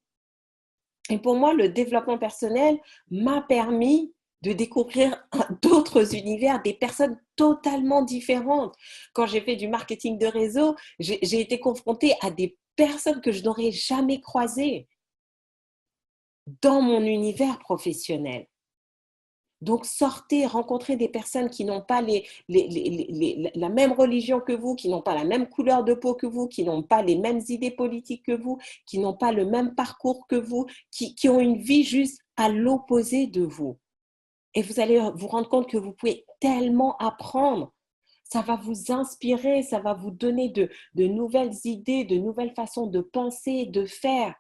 Et pour moi, le développement personnel m'a permis de découvrir d'autres univers, des personnes totalement différentes. Quand j'ai fait du marketing de réseau, j'ai été confrontée à des personnes que je n'aurais jamais croisées dans mon univers professionnel. Donc, sortez, rencontrez des personnes qui n'ont pas la même religion que vous, qui n'ont pas la même couleur de peau que vous, qui n'ont pas les mêmes idées politiques que vous, qui n'ont pas le même parcours que vous, qui ont une vie juste à l'opposé de vous. Et vous allez vous rendre compte que vous pouvez tellement apprendre. Ça va vous inspirer, ça va vous donner de nouvelles idées, de nouvelles façons de penser, de faire.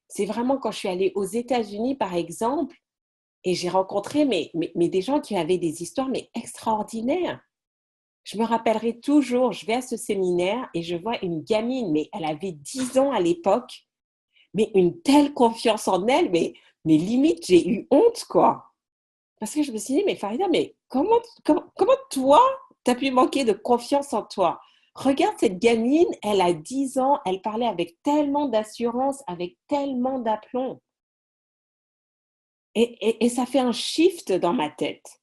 C'est vraiment quand je suis allée aux États-Unis, par exemple, et j'ai rencontré des gens qui avaient des histoires extraordinaires. Je me rappellerai toujours, je vais à ce séminaire et je vois une gamine, mais elle avait 10 ans à l'époque, mais une telle confiance en elle, mais limite, j'ai eu honte, quoi. Parce que je me suis dit, mais Farida, mais comment toi, tu as pu manquer de confiance en toi? Regarde cette gamine, elle a 10 ans, elle parlait avec tellement d'assurance, avec tellement d'aplomb. Et ça fait un shift dans ma tête.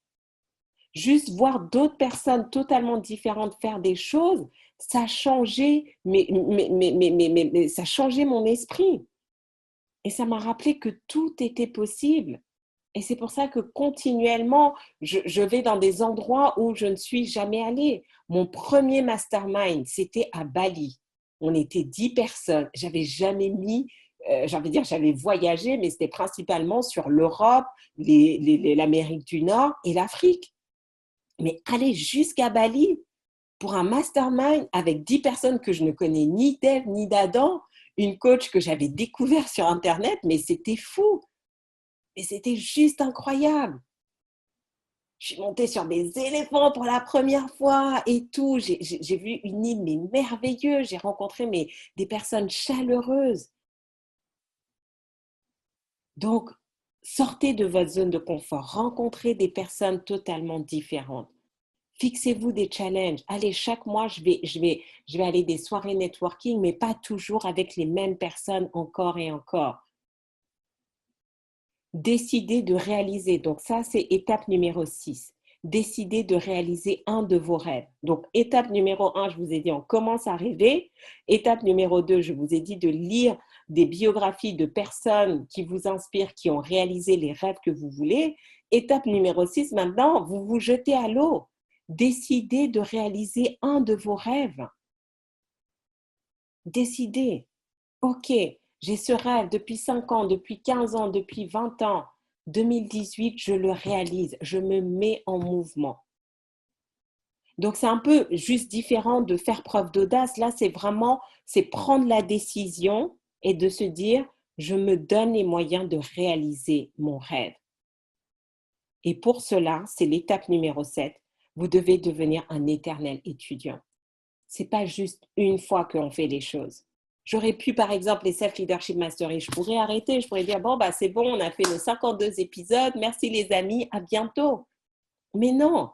Juste voir d'autres personnes totalement différentes faire des choses, ça a changé, ça a changé mon esprit. Et ça m'a rappelé que tout était possible. Et c'est pour ça que continuellement, je vais dans des endroits où je ne suis jamais allée. Mon premier mastermind, c'était à Bali. On était 10 personnes. J'avais jamais mis, j'ai envie de dire, j'avais voyagé, mais c'était principalement sur l'Europe, l'Amérique du Nord et l'Afrique. Mais aller jusqu'à Bali pour un mastermind avec 10 personnes que je ne connais ni d'Ève ni d'Adam, une coach que j'avais découvert sur Internet, mais c'était fou. Et c'était juste incroyable. Je suis montée sur des éléphants pour la première fois et tout. J'ai vu une île mais merveilleuse. J'ai rencontré des personnes chaleureuses. Donc, sortez de votre zone de confort. Rencontrez des personnes totalement différentes. Fixez-vous des challenges. Allez, chaque mois, je vais aller des soirées networking, mais pas toujours avec les mêmes personnes encore et encore. Décidez de réaliser. Donc ça, c'est étape numéro 6. Décidez de réaliser un de vos rêves. Donc, étape numéro 1, je vous ai dit, on commence à rêver. Étape numéro 2, je vous ai dit de lire des biographies de personnes qui vous inspirent, qui ont réalisé les rêves que vous voulez. Étape numéro 6, maintenant, vous vous jetez à l'eau. Décidez de réaliser un de vos rêves. Décidez. OK, j'ai ce rêve depuis 5 ans, depuis 15 ans, depuis 20 ans. 2018, je le réalise. Je me mets en mouvement. Donc, c'est un peu juste différent de faire preuve d'audace. Là, c'est prendre la décision et de se dire, je me donne les moyens de réaliser mon rêve. Et pour cela, c'est l'étape numéro 7. Vous devez devenir un éternel étudiant. Ce n'est pas juste une fois qu'on fait les choses. J'aurais pu, par exemple, les Self-Leadership Mastery, je pourrais arrêter, je pourrais dire, bon, bah, c'est bon, on a fait nos 52 épisodes, merci les amis, à bientôt. Mais non,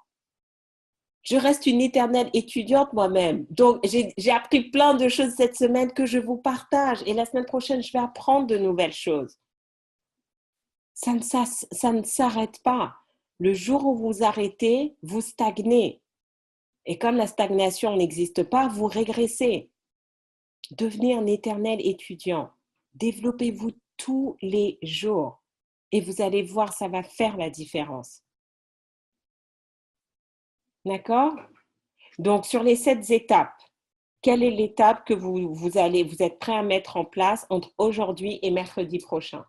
je reste une éternelle étudiante moi-même. Donc, j'ai appris plein de choses cette semaine que je vous partage. Et la semaine prochaine, je vais apprendre de nouvelles choses. Ça ne s'arrête pas. Le jour où vous arrêtez, vous stagnez. Et comme la stagnation n'existe pas, vous régressez. Devenez un éternel étudiant. Développez-vous tous les jours. Et vous allez voir, ça va faire la différence. D'accord? Donc, sur les 7 étapes, quelle est l'étape que vous êtes prêt à mettre en place entre aujourd'hui et mercredi prochain?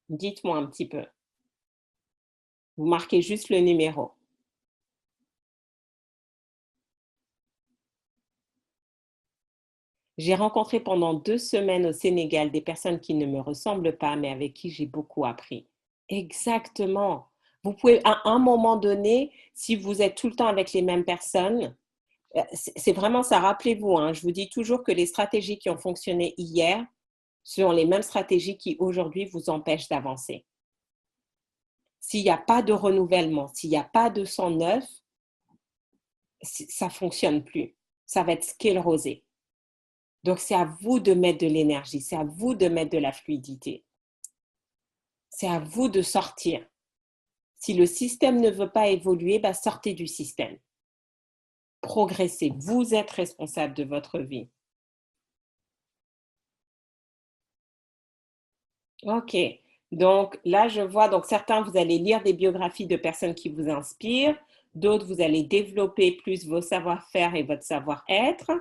Dites-moi un petit peu. Vous marquez juste le numéro. J'ai rencontré pendant 2 semaines au Sénégal des personnes qui ne me ressemblent pas, mais avec qui j'ai beaucoup appris. Exactement. Vous pouvez, à un moment donné, si vous êtes tout le temps avec les mêmes personnes, c'est vraiment ça. Rappelez-vous, hein, je vous dis toujours que les stratégies qui ont fonctionné hier sont les mêmes stratégies qui aujourd'hui vous empêchent d'avancer. S'il n'y a pas de renouvellement, s'il n'y a pas de sang neuf, ça ne fonctionne plus. Ça va être sclérosé. Donc, c'est à vous de mettre de l'énergie, c'est à vous de mettre de la fluidité. C'est à vous de sortir. Si le système ne veut pas évoluer, bah, sortez du système. Progressez. Vous êtes responsable de votre vie. OK. Donc là, je vois, donc certains, vous allez lire des biographies de personnes qui vous inspirent. D'autres, vous allez développer plus vos savoir-faire et votre savoir-être.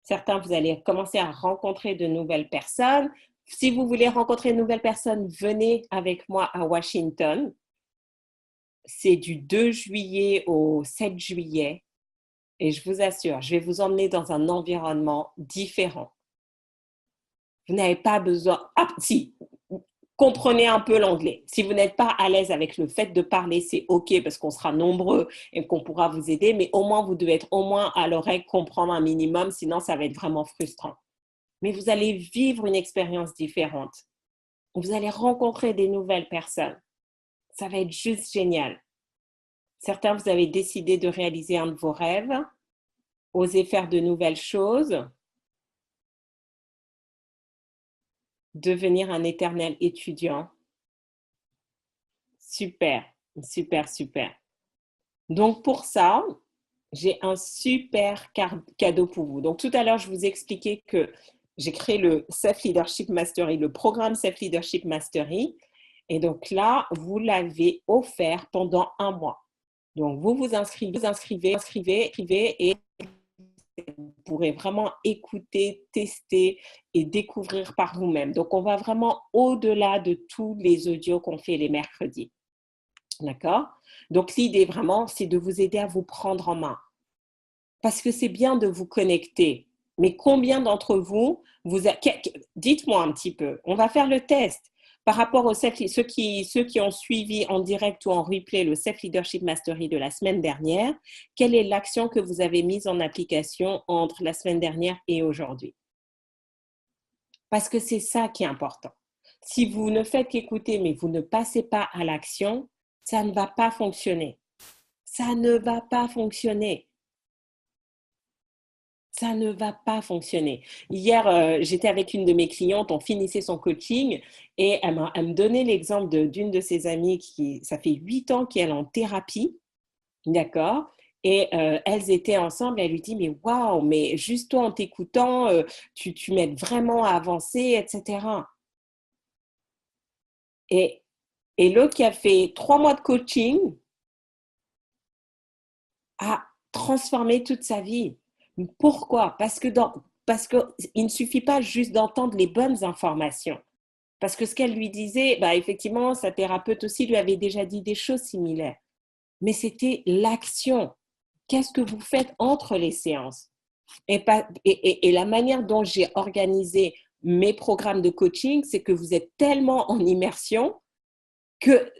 Certains, vous allez commencer à rencontrer de nouvelles personnes. Si vous voulez rencontrer de nouvelles personnes, venez avec moi à Washington. C'est du 2 juillet au 7 juillet. Et je vous assure, je vais vous emmener dans un environnement différent. Vous n'avez pas besoin... Ah, si, comprenez un peu l'anglais. Si vous n'êtes pas à l'aise avec le fait de parler, c'est OK parce qu'on sera nombreux et qu'on pourra vous aider, mais au moins, vous devez être au moins à l'oreille, comprendre un minimum, sinon ça va être vraiment frustrant. Mais vous allez vivre une expérience différente. Vous allez rencontrer des nouvelles personnes. Ça va être juste génial. Certains, vous avez décidé de réaliser un de vos rêves, oser faire de nouvelles choses, devenir un éternel étudiant. Super, super, super. Donc pour ça, j'ai un super cadeau pour vous. Donc tout à l'heure, je vous expliquais que j'ai créé le Self Leadership Mastery, le programme Self Leadership Mastery. Et donc là, vous l'avez offert pendant un mois. Donc vous vous inscrivez et vous pourrez vraiment écouter, tester et découvrir par vous-même. Donc on va vraiment au-delà de tous les audios qu'on fait les mercredis. D'accord? Donc, l'idée vraiment, c'est de vous aider à vous prendre en main. Parce que c'est bien de vous connecter. Mais combien d'entre vous, dites-moi un petit peu, on va faire le test. Par rapport aux ceux qui ont suivi en direct ou en replay le Self Leadership Mastery de la semaine dernière, quelle est l'action que vous avez mise en application entre la semaine dernière et aujourd'hui? Parce que c'est ça qui est important. Si vous ne faites qu'écouter, mais vous ne passez pas à l'action, ça ne va pas fonctionner. Ça ne va pas fonctionner. Ça ne va pas fonctionner. Hier, j'étais avec une de mes clientes, on finissait son coaching et elle me donnait l'exemple d'une de ses amies qui, ça fait 8 ans qu'elle est en thérapie, d'accord? Et elles étaient ensemble, elle lui dit, mais waouh, mais juste toi en t'écoutant, tu m'aides vraiment à avancer, etc. Et, et l'autre qui a fait 3 mois de coaching a transformé toute sa vie. Pourquoi? Parce qu'il ne suffit pas juste d'entendre les bonnes informations. Parce que ce qu'elle lui disait, bah, effectivement, sa thérapeute aussi lui avait déjà dit des choses similaires. Mais c'était l'action. Qu'est-ce que vous faites entre les séances? Et la manière dont j'ai organisé mes programmes de coaching, c'est que vous êtes tellement en immersion que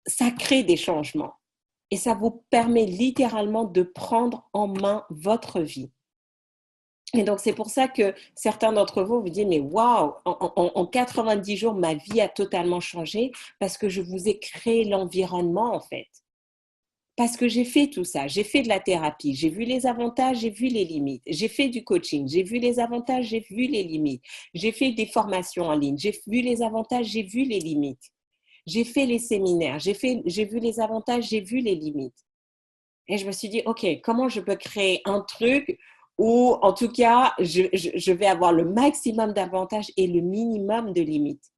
ça crée des changements. Et ça vous permet littéralement de prendre en main votre vie. Et donc, c'est pour ça que certains d'entre vous vous disent, mais waouh, en 90 jours, ma vie a totalement changé parce que je vous ai créé l'environnement, en fait. Parce que j'ai fait tout ça, j'ai fait de la thérapie, j'ai vu les avantages, j'ai vu les limites. J'ai fait du coaching, j'ai vu les avantages, j'ai vu les limites. J'ai fait des formations en ligne, j'ai vu les avantages, j'ai vu les limites. J'ai fait les séminaires, j'ai vu les avantages, j'ai vu les limites. Et je me suis dit, OK, comment je peux créer un truc où, en tout cas, je vais avoir le maximum d'avantages et le minimum de limites.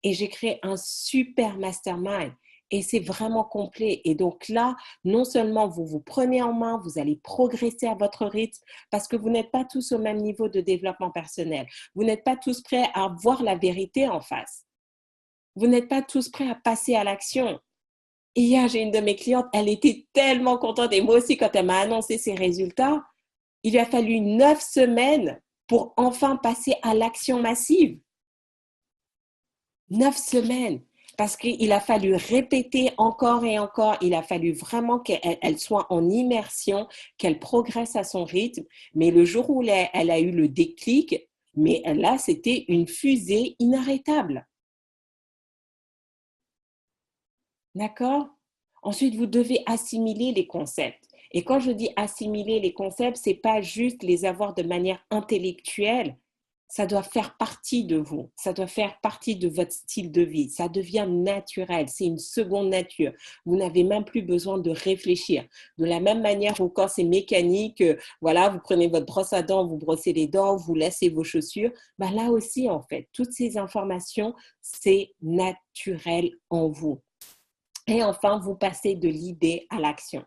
Et j'ai créé un super mastermind. Et c'est vraiment complet. Et donc là, non seulement vous vous prenez en main, vous allez progresser à votre rythme parce que vous n'êtes pas tous au même niveau de développement personnel. Vous n'êtes pas tous prêts à voir la vérité en face. Vous n'êtes pas tous prêts à passer à l'action. Et hier, j'ai une de mes clientes, elle était tellement contente. Et moi aussi, quand elle m'a annoncé ses résultats, il lui a fallu 9 semaines pour enfin passer à l'action massive. 9 semaines. Parce qu'il a fallu répéter encore et encore. Il a fallu vraiment qu'elle soit en immersion, qu'elle progresse à son rythme. Mais le jour où elle a eu le déclic, mais là, c'était une fusée inarrêtable. D'accord? Ensuite, vous devez assimiler les concepts. Et quand je dis assimiler les concepts, c'est pas juste les avoir de manière intellectuelle. Ça doit faire partie de vous. Ça doit faire partie de votre style de vie. Ça devient naturel. C'est une seconde nature. Vous n'avez même plus besoin de réfléchir. De la même manière où quand c'est mécanique, voilà, vous prenez votre brosse à dents, vous brossez les dents, vous laissez vos chaussures. Ben là aussi, en fait, toutes ces informations, c'est naturel en vous. Et enfin, vous passez de l'idée à l'action.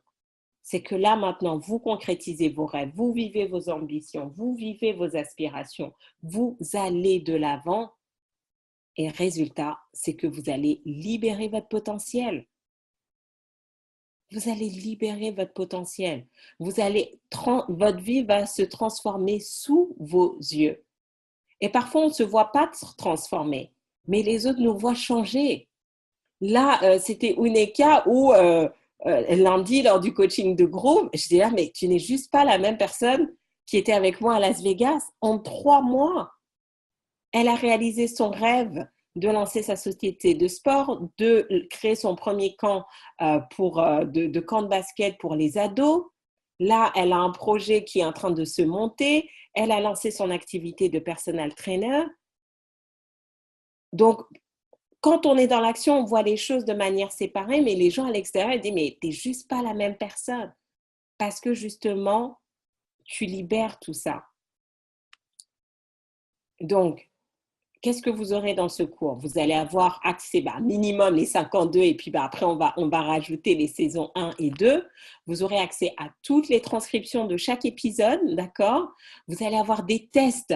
C'est que là, maintenant, vous concrétisez vos rêves, vous vivez vos ambitions, vous vivez vos aspirations, vous allez de l'avant. Et résultat, c'est que vous allez libérer votre potentiel. Vous allez libérer votre potentiel. Votre vie va se transformer sous vos yeux. Et parfois, on ne se voit pas se transformer, mais les autres nous voient changer. Là, c'était Uneka où lundi, lors du coaching de groupe, je dis là, mais tu n'es juste pas la même personne qui était avec moi à Las Vegas. En 3 mois, elle a réalisé son rêve de lancer sa société de sport, de créer son premier camp de camp de basket pour les ados. Là, elle a un projet qui est en train de se monter. Elle a lancé son activité de personal trainer. Donc, quand on est dans l'action, on voit les choses de manière séparée, mais les gens à l'extérieur disent, mais tu n'es juste pas la même personne. Parce que justement, tu libères tout ça. Donc, qu'est-ce que vous aurez dans ce cours? Vous allez avoir accès minimum les 52 et puis après, on va rajouter les saisons 1 et 2. Vous aurez accès à toutes les transcriptions de chaque épisode, d'accord? Vous allez avoir des tests.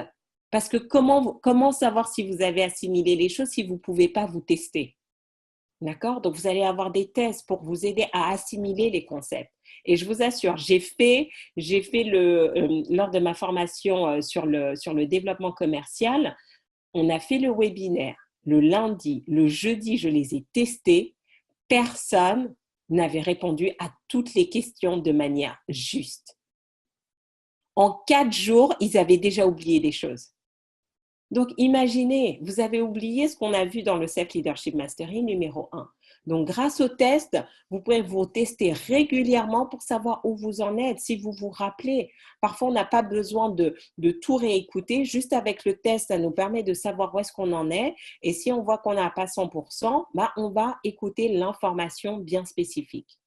Parce que comment savoir si vous avez assimilé les choses si vous ne pouvez pas vous tester? D'accord? Donc, vous allez avoir des tests pour vous aider à assimiler les concepts. Et je vous assure, lors de ma formation sur le développement commercial, on a fait le webinaire le lundi, le jeudi, je les ai testés. Personne n'avait répondu à toutes les questions de manière juste. En 4 jours, ils avaient déjà oublié des choses. Donc, imaginez, vous avez oublié ce qu'on a vu dans le Self-Leadership Mastery numéro 1. Donc, grâce au test, vous pouvez vous tester régulièrement pour savoir où vous en êtes, si vous vous rappelez. Parfois, on n'a pas besoin de tout réécouter. Juste avec le test, ça nous permet de savoir où est-ce qu'on en est. Et si on voit qu'on n'a pas 100%, bah, on va écouter l'information bien spécifique.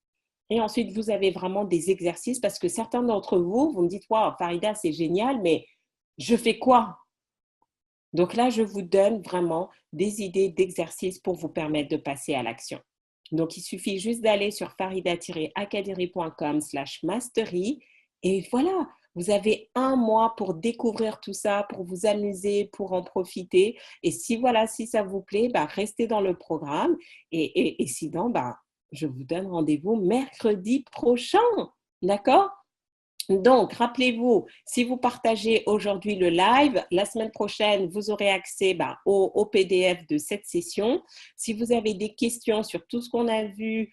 Et ensuite, vous avez vraiment des exercices parce que certains d'entre vous, vous me dites, waouh, Farida, c'est génial, mais je fais quoi? Donc là, je vous donne vraiment des idées d'exercices pour vous permettre de passer à l'action. Donc, il suffit juste d'aller sur farida-academy.com/mastery et voilà, vous avez un mois pour découvrir tout ça, pour vous amuser, pour en profiter. Et si ça vous plaît, bah, restez dans le programme. Et sinon, bah, je vous donne rendez-vous mercredi prochain. D'accord? Donc, rappelez-vous, si vous partagez aujourd'hui le live, la semaine prochaine, vous aurez accès au PDF de cette session. Si vous avez des questions sur tout ce qu'on a vu,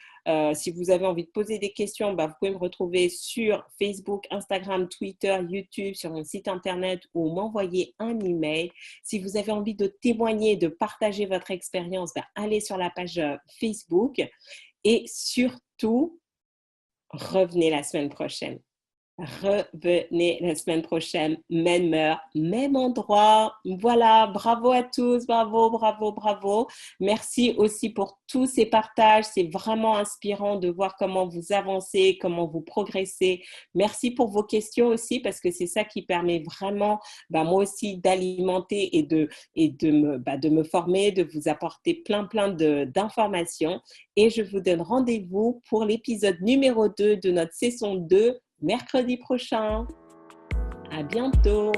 si vous avez envie de poser des questions, vous pouvez me retrouver sur Facebook, Instagram, Twitter, YouTube, sur mon site internet ou m'envoyer un email. Si vous avez envie de témoigner, de partager votre expérience, allez sur la page Facebook et surtout, revenez la semaine prochaine. Revenez la semaine prochaine, même heure, même endroit. Voilà, bravo à tous, bravo, bravo, bravo. Merci aussi pour tous ces partages. C'est vraiment inspirant de voir comment vous avancez, comment vous progressez. Merci pour vos questions aussi parce que c'est ça qui permet vraiment, moi aussi, d'alimenter et de me former, de vous apporter plein d'informations. Et je vous donne rendez-vous pour l'épisode numéro 2 de notre saison 2 mercredi prochain. À bientôt.